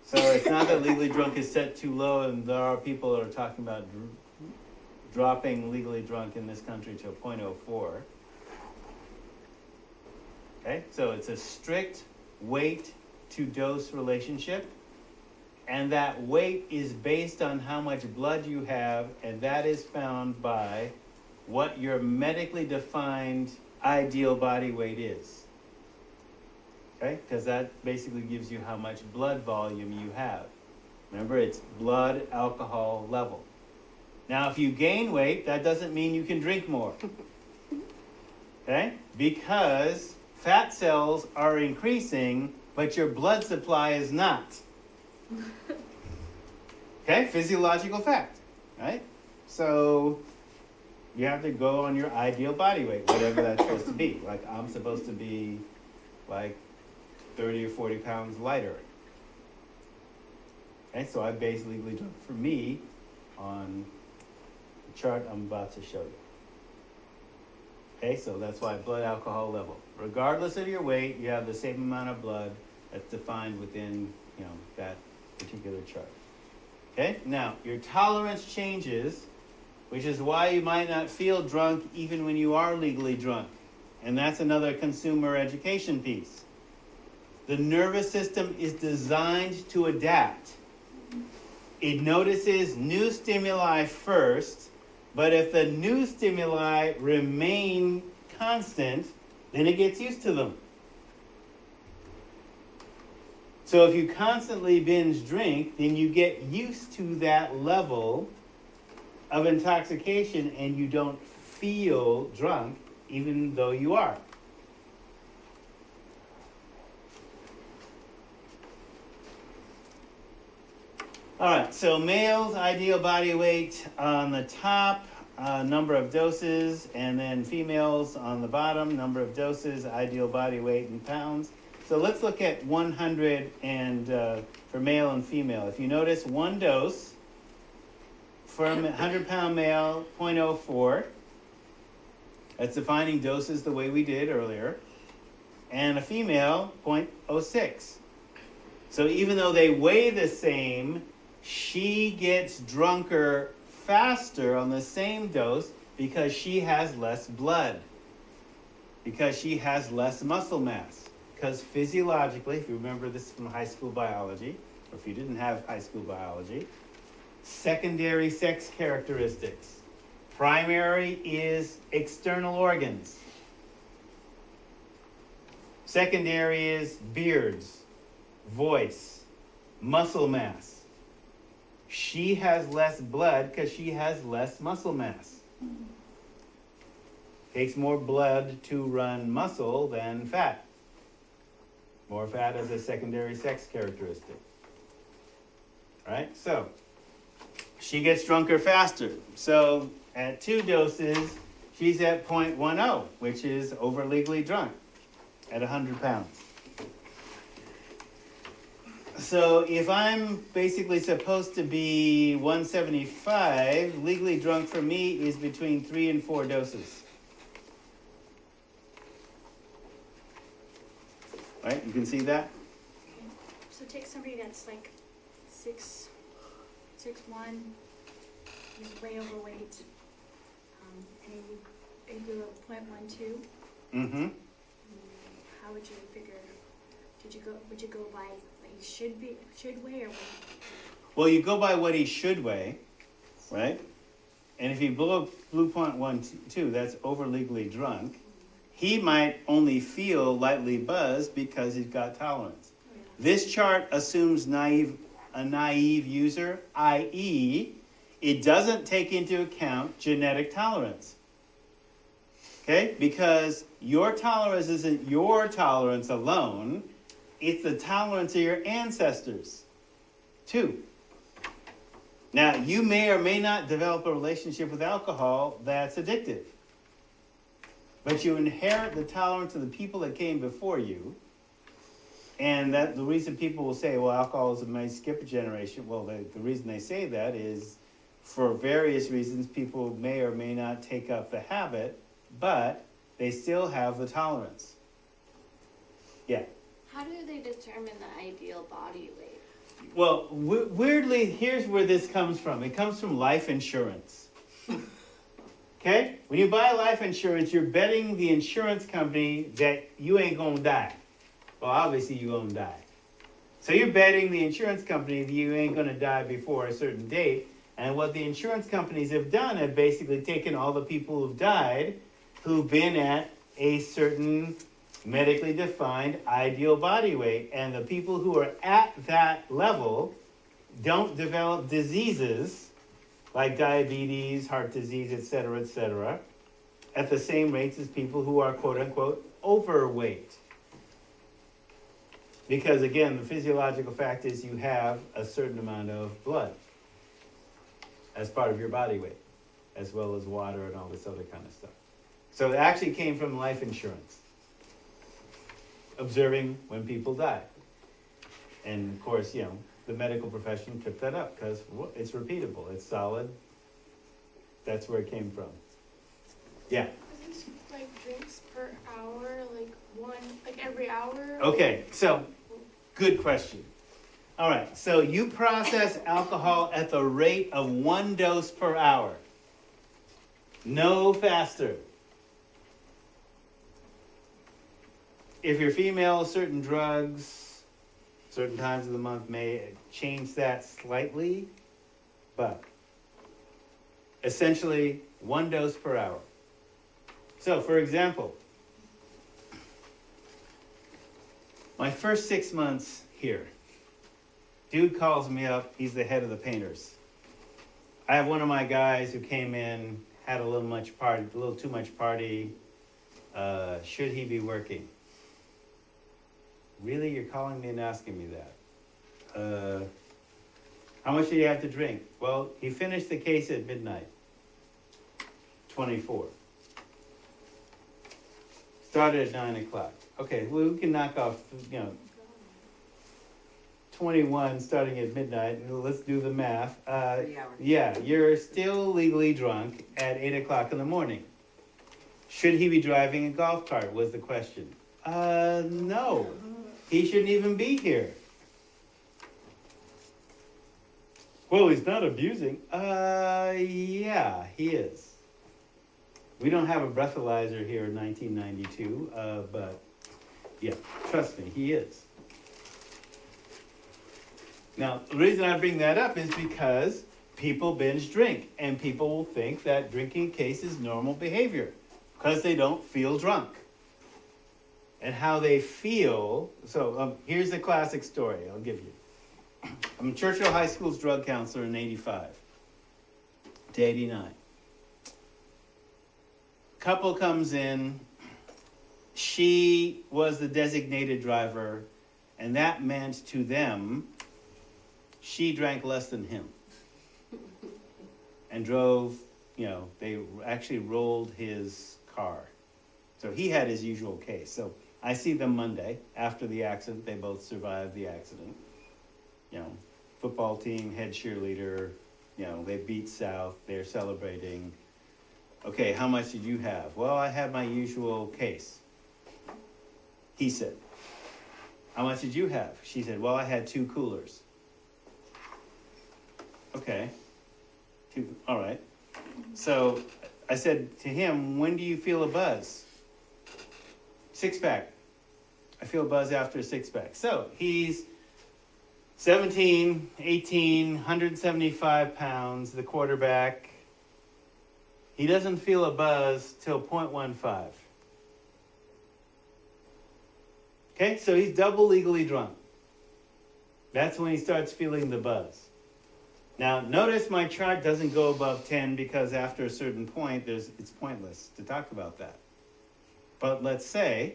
So it's not that legally drunk is set too low, and there are people that are talking about dropping legally drunk in this country to a 0.04. Okay, so it's a strict weight to dose relationship, and that weight is based on how much blood you have, and that is found by what your medically defined ideal body weight is. Okay, because that basically gives you how much blood volume you have. Remember, it's blood alcohol level. Now, if you gain weight, that doesn't mean you can drink more. Okay, because fat cells are increasing, but your blood supply is not. Okay, physiological fact, right? So you have to go on your ideal body weight, whatever that's supposed to be. Like, I'm supposed to be like 30 or 40 pounds lighter. Okay, so I base legally drunk for me on the chart I'm about to show you. Okay, so that's why blood alcohol level. Regardless of your weight, you have the same amount of blood that's defined within, that particular chart. Okay, now your tolerance changes, which is why you might not feel drunk even when you are legally drunk. And that's another consumer education piece. The nervous system is designed to adapt. It notices new stimuli first, but if the new stimuli remain constant, then it gets used to them. So if you constantly binge drink, then you get used to that level of intoxication and you don't feel drunk even though you are. All right, so males, ideal body weight on the top, number of doses, and then females on the bottom, number of doses, ideal body weight in pounds. So let's look at 100 and for male and female. If you notice, one dose for a 100-pound male, 0.04. That's defining doses the way we did earlier. And a female, 0.06. So even though they weigh the same, she gets drunker faster on the same dose because she has less blood, because she has less muscle mass. Because physiologically, if you remember this from high school biology, or if you didn't have high school biology, secondary sex characteristics. Primary is external organs. Secondary is beards, voice, muscle mass. She has less blood because she has less muscle mass. Takes more blood to run muscle than fat. More fat as a secondary sex characteristic. Right? So, she gets drunker faster. So, at 2 doses, she's at 0.10, which is over legally drunk at 100 pounds. So if I'm basically supposed to be 175, legally drunk for me is between 3 and 4 doses. Right, you can see that? So take somebody that's like 6'1", who's way overweight, and you do a 0.12. Mm-hmm. How would you figure? Would you go by what he should weigh, or what? Well, you go by what he should weigh, right? And if he blew 0.12, that's over legally drunk. He might only feel lightly buzzed because he's got tolerance. Yeah. This chart assumes naive a naive user, i.e., it doesn't take into account genetic tolerance. Okay? Because your tolerance isn't your tolerance alone, it's the tolerance of your ancestors, too. Now, you may or may not develop a relationship with alcohol that's addictive. But you inherit the tolerance of the people that came before you. And that the reason people will say, well, alcoholism may skip a generation. Well, the reason they say that is for various reasons, people may or may not take up the habit, but they still have the tolerance. Yeah. How do they determine the ideal body weight? Well, weirdly, here's where this comes from. It comes from life insurance. Okay? When you buy life insurance, you're betting the insurance company that you ain't gonna die. Well, obviously you're gonna die. So you're betting the insurance company that you ain't gonna die before a certain date. And what the insurance companies have done have basically taken all the people who've died, who've been at a certain medically defined ideal body weight. And the people who are at that level don't develop diseases like diabetes, heart disease, et cetera, at the same rates as people who are, quote unquote, overweight. Because again, the physiological fact is you have a certain amount of blood as part of your body weight, as well as water and all this other kind of stuff. So it actually came from life insurance, observing when people die. And of course, the medical profession took that up because it's repeatable, it's solid. That's where it came from. Yeah. Is this like drinks per hour, like every hour? Okay, so good question. All right, so you process alcohol at the rate of 1 dose per hour. No faster. If you're female, certain drugs, certain times of the month may change that slightly, but essentially 1 dose per hour. So, for example, my first 6 months here, dude calls me up, he's the head of the painters. I have one of my guys who came in, had a little too much party. Should he be working? Really? You're calling me and asking me that? How much did he have to drink? Well, he finished the case at midnight. 24. Started at 9 o'clock. Okay, well, we can knock off, 21 starting at midnight. Let's do the math. 3 hours. Yeah, you're still legally drunk at 8 o'clock in the morning. Should he be driving a golf cart was the question. No. He shouldn't even be here. Well, he's not abusing. Yeah, he is. We don't have a breathalyzer here in 1992, but yeah, trust me, he is. Now, the reason I bring that up is because people binge drink, and people will think that drinking a case is normal behavior because they don't feel drunk. And how they feel, so here's the classic story I'll give you. I'm Churchill High School's drug counselor in 85 to 89. Couple comes in, she was the designated driver, and that meant to them, she drank less than him. And drove, they actually rolled his car. So he had his usual case. So I see them Monday after the accident. They both survived the accident. Football team, head cheerleader. They beat South. They're celebrating. Okay, how much did you have? Well, I had my usual case. He said. How much did you have? She said, well, I had 2 coolers. Okay. 2, all right. So I said to him, when do you feel a buzz? 6-pack. I feel a buzz after a 6-pack. So he's 17, 18, 175 pounds, the quarterback. He doesn't feel a buzz till 0.15. Okay, so he's double legally drunk. That's when he starts feeling the buzz. Now, notice my chart doesn't go above 10 because after a certain point, it's pointless to talk about that. But let's say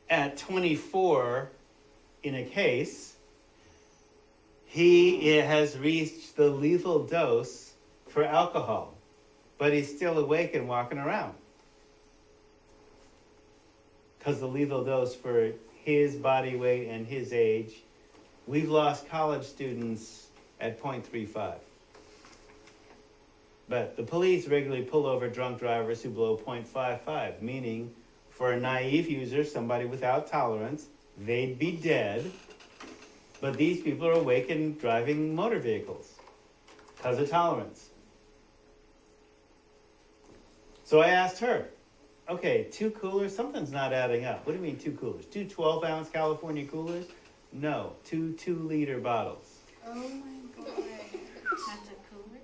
at 24 in a case, he has reached the lethal dose for alcohol, but he's still awake and walking around. Because the lethal dose for his body weight and his age, we've lost college students at 0.35. But the police regularly pull over drunk drivers who blow 0.55, meaning for a naive user, somebody without tolerance, they'd be dead. But these people are awake and driving motor vehicles because of tolerance. So I asked her, okay, 2 coolers, something's not adding up. What do you mean 2 coolers? 2 12-ounce California coolers? No, 2 2-liter bottles. Oh my god. That's a cooler?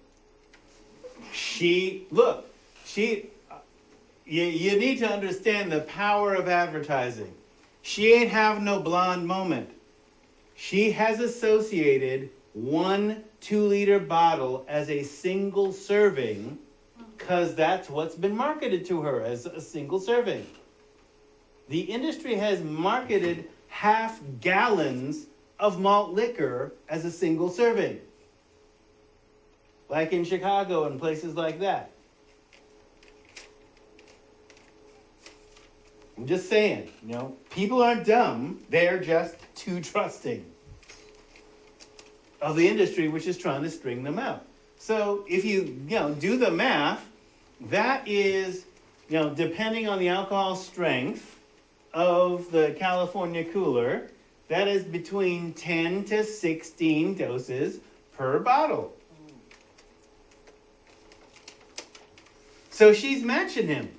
You need to understand the power of advertising. She ain't have no blonde moment. She has associated 1 2-liter bottle as a single serving because that's what's been marketed to her as a single serving. The industry has marketed half gallons of malt liquor as a single serving. Like in Chicago and places like that. I'm just saying, people aren't dumb. They're just too trusting of the industry, which is trying to string them out. So if you do the math, that is, depending on the alcohol strength of the California cooler, that is between 10 to 16 doses per bottle. So she's matching him.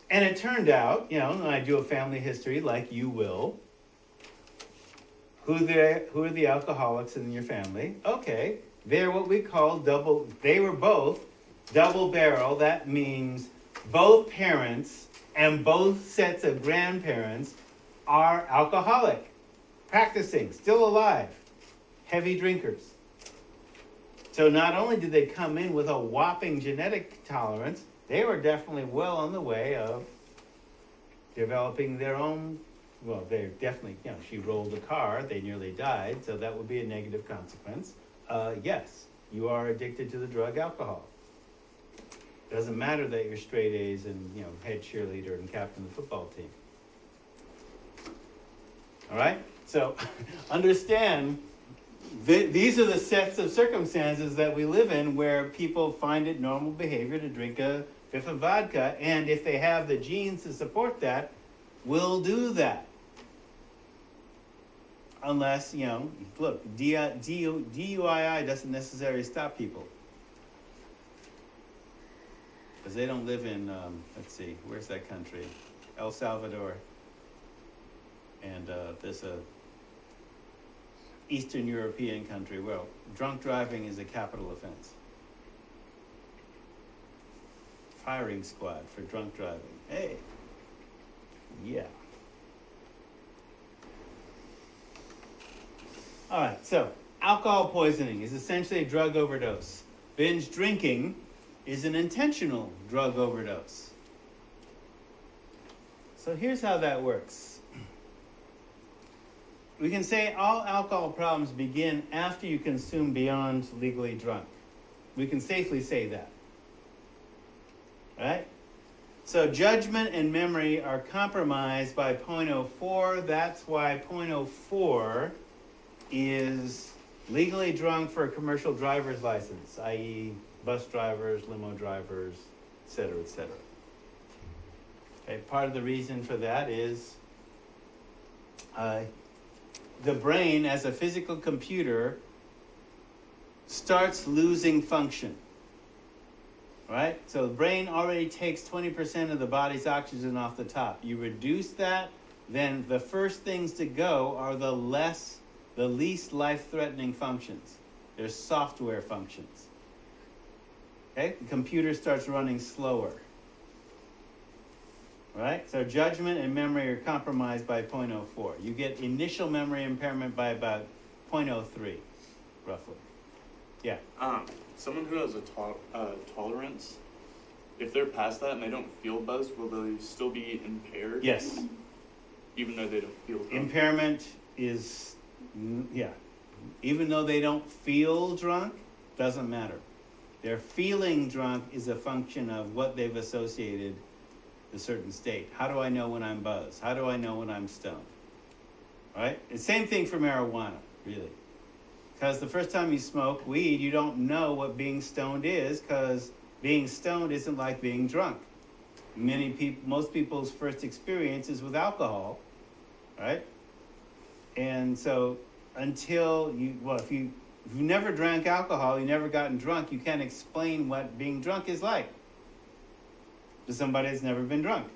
And it turned out, when I do a family history like you will, who are the alcoholics in your family? Okay, they're what we call they were both double barrel. That means both parents and both sets of grandparents are alcoholic, practicing, still alive, heavy drinkers. So not only did they come in with a whopping genetic tolerance, they were definitely well on the way of developing their own, well, they're definitely, she rolled a car, they nearly died, so that would be a negative consequence. Yes, you are addicted to the drug alcohol. Doesn't matter that you're straight A's and, head cheerleader and captain of the football team. All right? So understand, these are the sets of circumstances that we live in where people find it normal behavior to drink a fifth of vodka, and if they have the genes to support that, will do that. Unless, look, DUI doesn't necessarily stop people. Because they don't live in, let's see, where's that country? El Salvador. And there's a Eastern European country. Well, drunk driving is a capital offense. Firing squad for drunk driving. Hey. Yeah. All right, so alcohol poisoning is essentially a drug overdose. Binge drinking is an intentional drug overdose. So here's how that works. We can say all alcohol problems begin after you consume beyond legally drunk. We can safely say that. Right? So judgment and memory are compromised by 0.04. That's why 0.04 is legally drunk for a commercial driver's license, i.e. bus drivers, limo drivers, etc., etc. Okay, part of the reason for that is the brain, as a physical computer, starts losing function. Right? So the brain already takes 20% of the body's oxygen off the top. You reduce that, then the first things to go are the least life-threatening functions. There's software functions. Okay? The computer starts running slower. right? So judgment and memory are compromised by 0.04. You get initial memory impairment by about 0.03, roughly. Yeah. Someone who has a tolerance, if they're past that and they don't feel buzzed, will they still be impaired? Yes. Even though they don't feel drunk? Impairment is, yeah. Even though they don't feel drunk, doesn't matter. Their feeling drunk is a function of what they've associated a certain state. How do I know when I'm buzzed? How do I know when I'm stoned? Right? It's the same thing for marijuana, really. Because the first time you smoke weed, you don't know what being stoned is, because being stoned isn't like being drunk. Most people's first experience is with alcohol, right? And so until if you've never drank alcohol, you've never gotten drunk, you can't explain what being drunk is like to somebody that's never been drunk.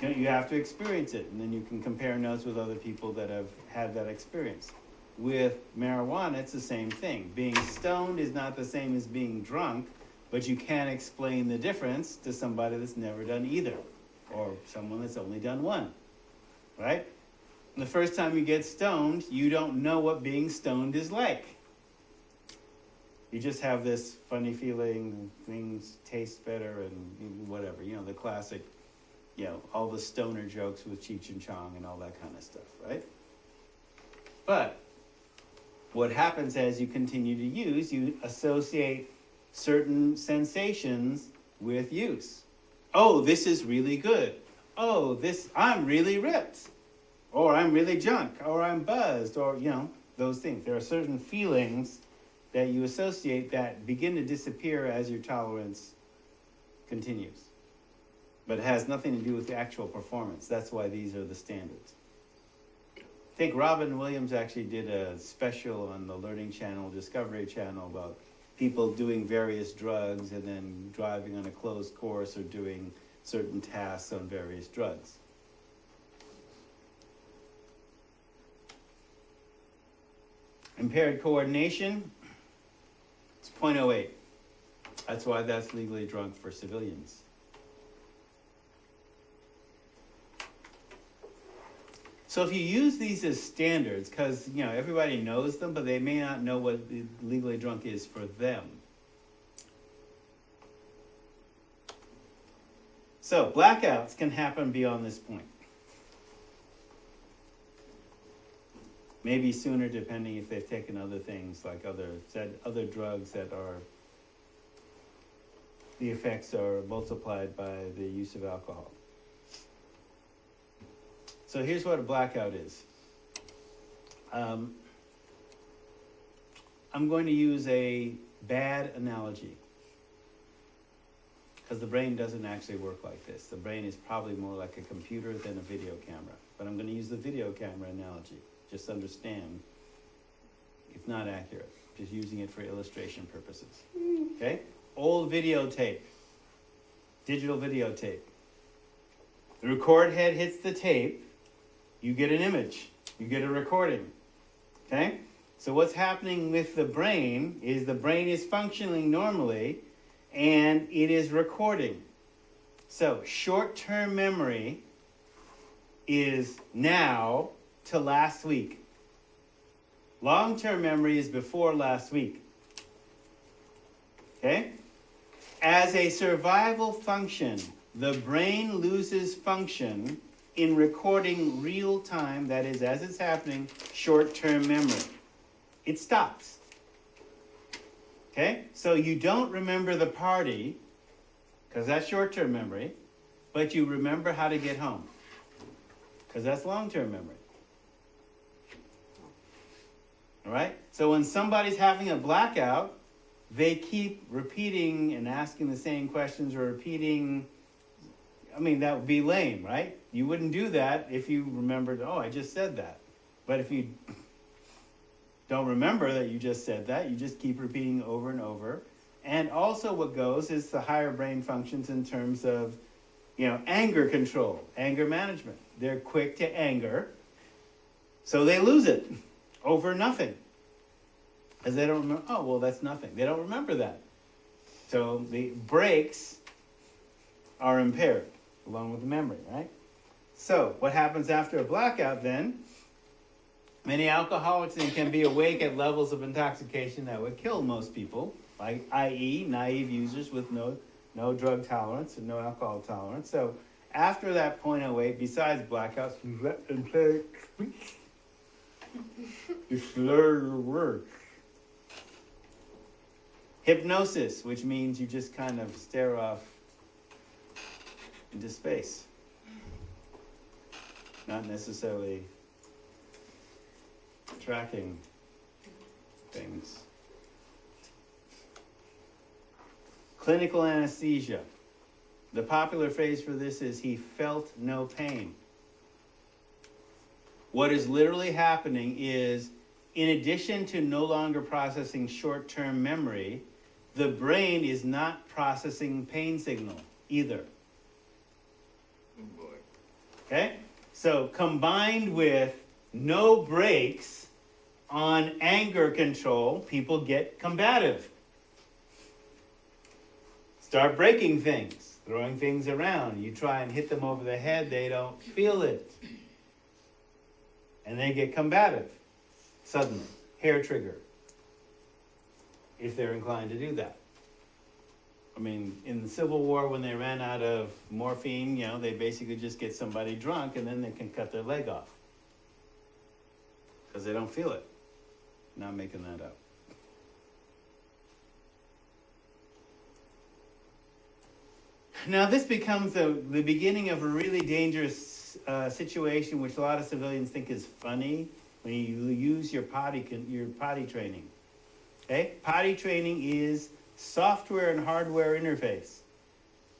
You have to experience it, and then you can compare notes with other people that have had that experience. With marijuana, it's the same thing. Being stoned is not the same as being drunk, but you can't explain the difference to somebody that's never done either, or someone that's only done one, right? The first time you get stoned, you don't know what being stoned is like. You just have this funny feeling, things taste better and whatever, the classic, all the stoner jokes with Cheech and Chong and all that kind of stuff, right? But what happens as you continue to use, you associate certain sensations with use. Oh, this is really good. Oh, I'm really ripped. Or I'm really drunk, or I'm buzzed, or, those things. There are certain feelings that you associate that begin to disappear as your tolerance continues. But it has nothing to do with the actual performance. That's why these are the standards. I think Robin Williams actually did a special on the Learning Channel, Discovery Channel, about people doing various drugs and then driving on a closed course or doing certain tasks on various drugs. Impaired coordination, it's 0.08. That's why that's legally drunk for civilians. So if you use these as standards, because everybody knows them, but they may not know what legally drunk is for them. So blackouts can happen beyond this point. Maybe sooner, depending if they've taken other things like other drugs that the effects are multiplied by the use of alcohol. So here's what a blackout is. I'm going to use a bad analogy, because the brain doesn't actually work like this. The brain is probably more like a computer than a video camera. But I'm going to use the video camera analogy. Just understand, it's not accurate. Just using it for illustration purposes. Okay? Old videotape, digital videotape. The record head hits the tape, you get an image, you get a recording. Okay? So what's happening with the brain is the brain is functioning normally and it is recording. So short-term memory is now to last week. Long-term memory is before last week. Okay? As a survival function, the brain loses function in recording real time, that is, as it's happening, short-term memory. It stops. Okay? So you don't remember the party, because that's short-term memory, but you remember how to get home, because that's long-term memory. All right? So when somebody's having a blackout, they keep repeating and asking the same questions or repeating. That would be lame, right? You wouldn't do that if you remembered, I just said that. But if you don't remember that you just said that, you just keep repeating over and over. And also what goes is the higher brain functions in terms of, anger control, anger management. They're quick to anger, so they lose it over nothing. Because they don't remember, that's nothing. They don't remember that. So the brakes are impaired, along with the memory, right? So, what happens after a blackout then? Many alcoholics can be awake at levels of intoxication that would kill most people, like i.e. naive users with no drug tolerance and no alcohol tolerance. So, after that .08, besides blackouts, you slur your words. Hypnosis, which means you just kind of stare off into space. Not necessarily tracking things. Clinical anesthesia. The popular phrase for this is he felt no pain. What is literally happening is, in addition to no longer processing short-term memory, the brain is not processing pain signal either. Oh boy. Okay? So combined with no brakes on anger control, people get combative. Start breaking things, throwing things around. You try and hit them over the head, they don't feel it. And they get combative. Suddenly, hair trigger, if they're inclined to do that. I mean, in the Civil War, when they ran out of morphine, they basically just get somebody drunk and then they can cut their leg off. Because they don't feel it. Not making that up. Now, this becomes the beginning of a really dangerous situation, which a lot of civilians think is funny, when you use your potty training. Okay? Potty training is software and hardware interface.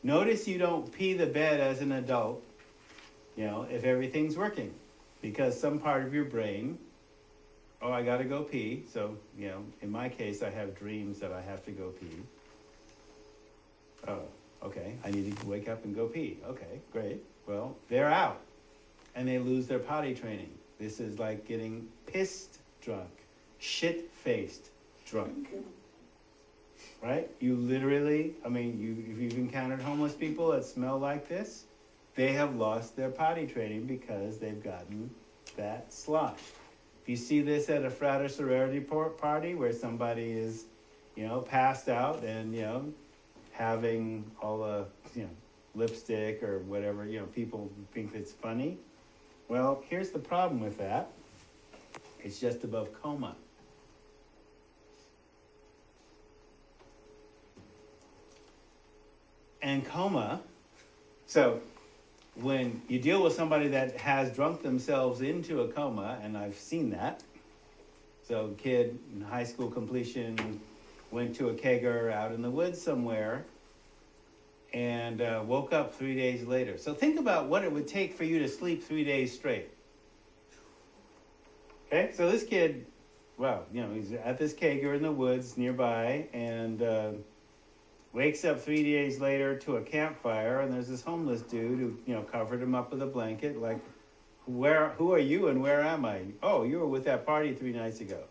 Notice you don't pee the bed as an adult, if everything's working. Because some part of your brain, I gotta go pee. So, in my case, I have dreams that I have to go pee. Oh, okay, I need to wake up and go pee. Okay, great. Well, they're out. And they lose their potty training. This is like getting pissed drunk, shit-faced drunk. Right? You literally, if you've encountered homeless people that smell like this, they have lost their potty training because they've gotten that slosh. If you see this at a frat or sorority party where somebody is, passed out and, having all the, lipstick or whatever, people think it's funny. Well, here's the problem with that. It's just above coma. And coma, so when you deal with somebody that has drunk themselves into a coma, and I've seen that. So a kid in high school completion went to a kegger out in the woods somewhere and woke up 3 days later. So think about what it would take for you to sleep 3 days straight. Okay, so this kid, he's at this kegger in the woods nearby and wakes up 3 days later to a campfire, and there's this homeless dude who, covered him up with a blanket, like, who are you and where am I? Oh, you were with that party 3 nights ago.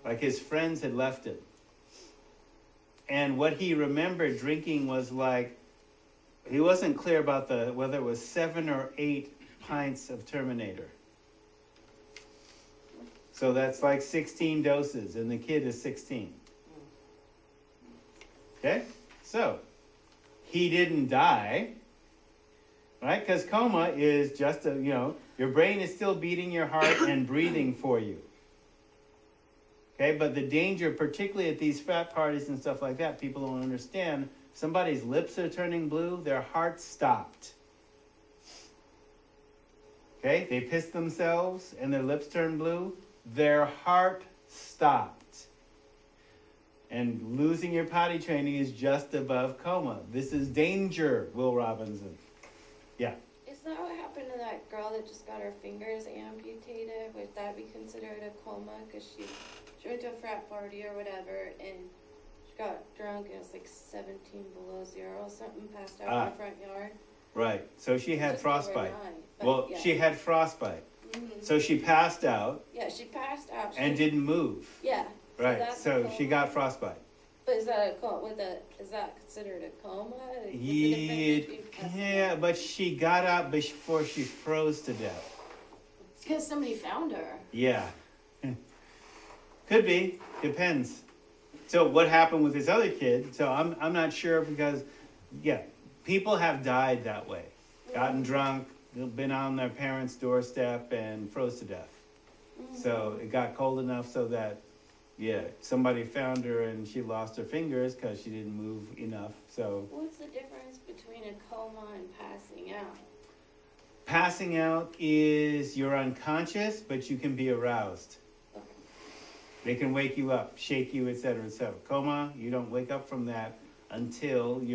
Like his friends had left him. And what he remembered drinking was like, he wasn't clear about whether it was 7 or 8 pints of Terminator. So that's like 16 doses, and the kid is 16. Okay? So, he didn't die, right? Because coma is just your brain is still beating your heart and breathing for you. Okay, but the danger, particularly at these frat parties and stuff like that, people don't understand. Somebody's lips are turning blue, their heart stopped. Okay, they pissed themselves and their lips turned blue, their heart stopped. And losing your potty training is just above coma. This is danger, Will Robinson. Yeah. Is that what happened to that girl that just got her fingers amputated? Would that be considered a coma? Because she went to a frat party or whatever, and she got drunk, and it was like 17 below zero or something, passed out in the front yard. Right. So she had Just frostbite. overnight, Well, yeah. she had frostbite. Mm-hmm. So she passed out Yeah, she passed out. and didn't move. Yeah. Right. that's So a she coma. got frostbite. But is that is that considered a coma? What's the Yeah, difference between passing yeah, out? but she got up before she froze to death. It's because somebody found her. Yeah. Could be, depends. So what happened with this other kid? So I'm not sure because, yeah, people have died that way. Gotten drunk, been on their parents' doorstep and froze to death. So it got cold enough so that, yeah, somebody found her and she lost her fingers because she didn't move enough. So What's the difference between a coma and passing out? passing out is you're unconscious, but you can be aroused. They can wake you up, shake you, etc., etc. Coma, you don't wake up from that until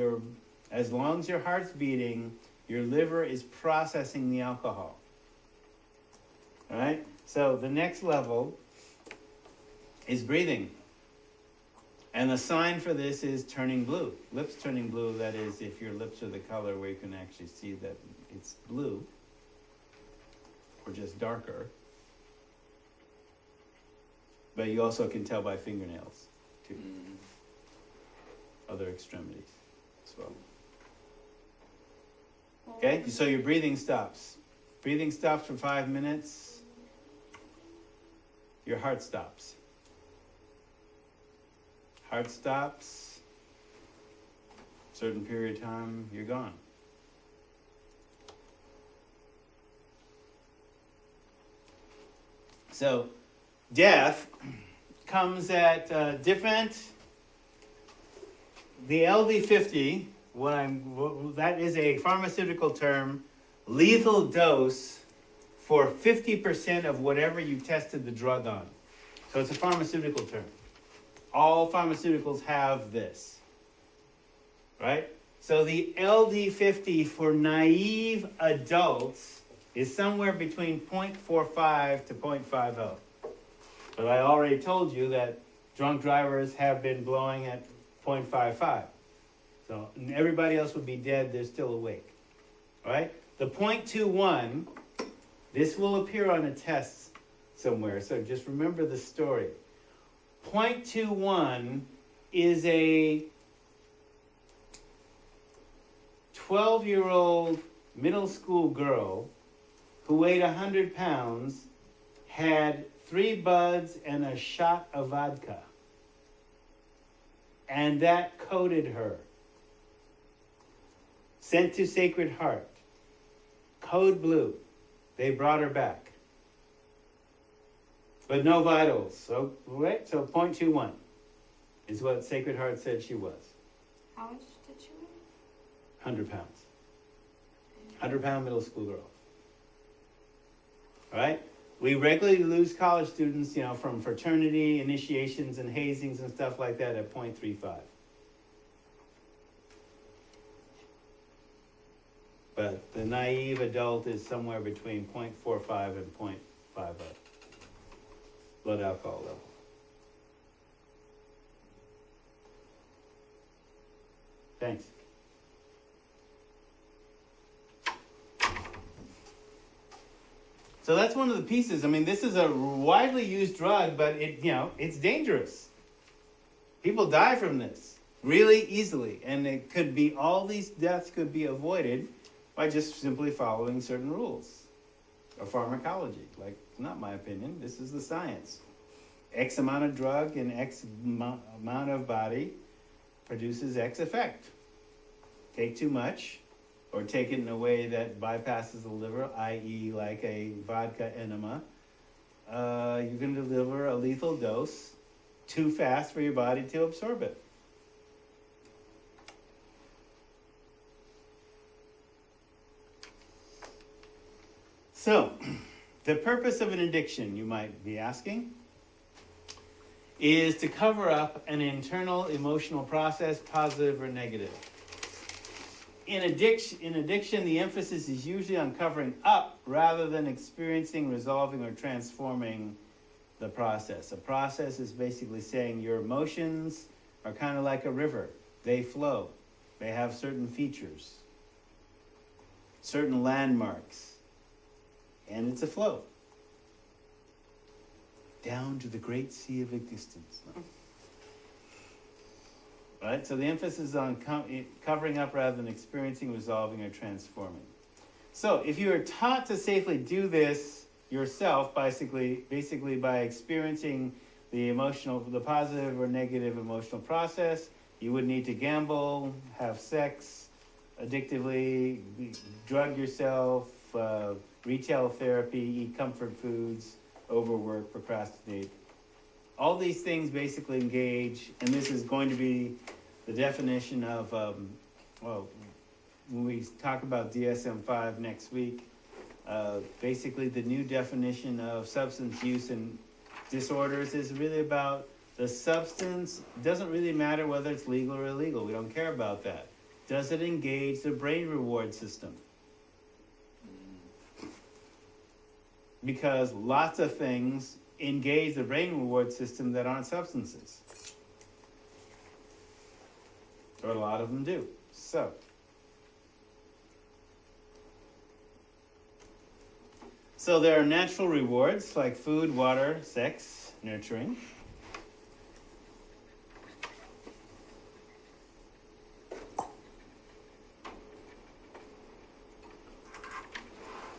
as long as your heart's beating, your liver is processing the alcohol. All right? So the next level is breathing. And the sign for this is turning blue. Lips turning blue, that is if your lips are the color where you can actually see that it's blue or just darker. But you also can tell by fingernails, too. Other extremities as well. Okay, so your breathing stops. Breathing stops for 5 minutes. Your heart stops. Heart stops. Certain period of time, you're gone. So, death comes at the LD50, that is a pharmaceutical term, lethal dose for 50% of whatever you tested the drug on. So it's a pharmaceutical term. All pharmaceuticals have this, right? So the LD50 for naive adults is somewhere between 0.45 to 0.50. But I already told you that drunk drivers have been blowing at 0.55. So everybody else would be dead, they're still awake. All right? The 0.21, this will appear on a test somewhere, so just remember the story. 0.21 is a 12-year-old middle school girl who weighed 100 pounds, had 3 buds and a shot of vodka. And that coded her. Sent to Sacred Heart. Code blue. They brought her back. But no vitals. So 0.21 is what Sacred Heart said she was. How much did she weigh? 100 pounds. 100-pound middle school girl. All right? We regularly lose college students, from fraternity, initiations, and hazings and stuff like that at 0.35. But the naive adult is somewhere between 0.45 and 0.50 blood alcohol level. Thanks. So that's one of the pieces. I mean, this is a widely used drug, but it's dangerous. People die from this really easily, and all these deaths could be avoided by just simply following certain rules of pharmacology. Like, not my opinion, this is the science. X amount of drug in X amount of body produces X effect. Take too much, or take it in a way that bypasses the liver, i.e. like a vodka enema, you can deliver a lethal dose too fast for your body to absorb it. So, the purpose of an addiction, you might be asking, is to cover up an internal emotional process, positive or negative. In addiction, the emphasis is usually on covering up rather than experiencing, resolving, or transforming the process. A process is basically saying your emotions are kind of like a river. They flow. They have certain features, certain landmarks, and it's a flow down to the great sea of existence. right? So the emphasis is on covering up rather than experiencing, resolving, or transforming. So if you are taught to safely do this yourself, basically by experiencing the positive or negative emotional process, you would need to gamble, have sex, addictively, drug yourself, retail therapy, eat comfort foods, overwork, procrastinate. All these things basically engage, and this is going to be the definition of, when we talk about DSM-5 next week, basically the new definition of substance use and disorders is really about the substance. It doesn't really matter whether it's legal or illegal. We don't care about that. Does it engage the brain reward system? Because lots of things engage the brain reward system that aren't substances. Or a lot of them do. So there are natural rewards like food, water, sex, nurturing.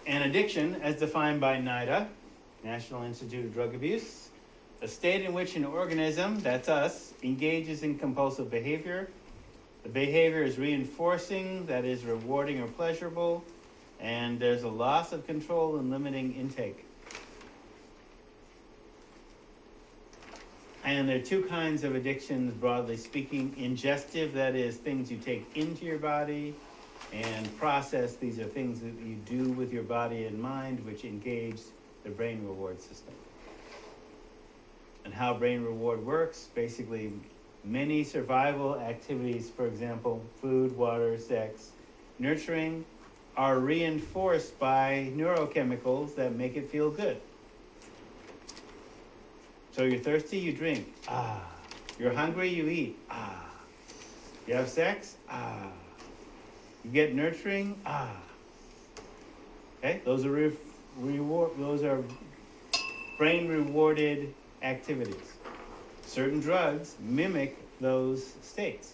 And addiction, as defined by NIDA, National Institute of Drug Abuse, a state in which an organism, that's us, engages in compulsive behavior. The behavior is reinforcing, that is rewarding or pleasurable, and there's a loss of control and limiting intake. And there are two kinds of addictions, broadly speaking. Ingestive, that is things you take into your body, and process, these are things that you do with your body and mind, which engage the brain reward system. And how brain reward works, basically many survival activities, for example, food, water, sex, nurturing, are reinforced by neurochemicals that make it feel good. So you're thirsty, you drink. Ah. You're hungry, you eat. Ah. You have sex. Ah. You get nurturing. Ah. Okay, those are those are brain rewarded activities. Certain drugs mimic those states.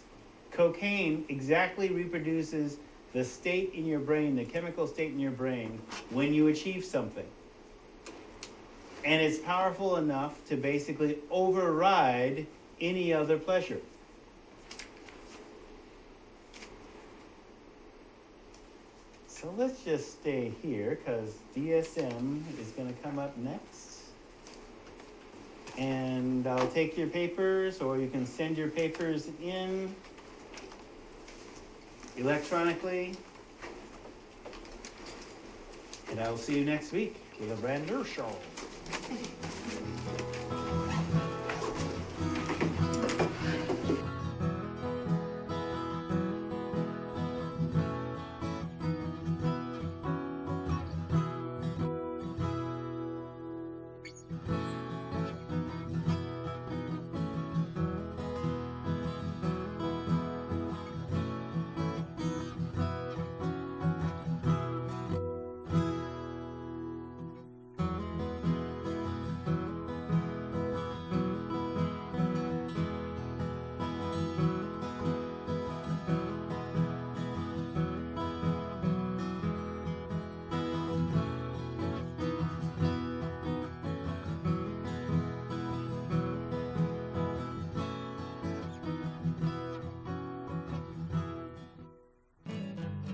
Cocaine exactly reproduces the state in your brain, the chemical state in your brain, when you achieve something. And it's powerful enough to basically override any other pleasure. So let's just stay here because DSM is going to come up next. And I'll take your papers, or you can send your papers in electronically. And I will see you next week with a brand new show.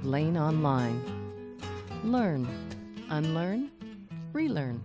Lane Online. Learn, unlearn, relearn.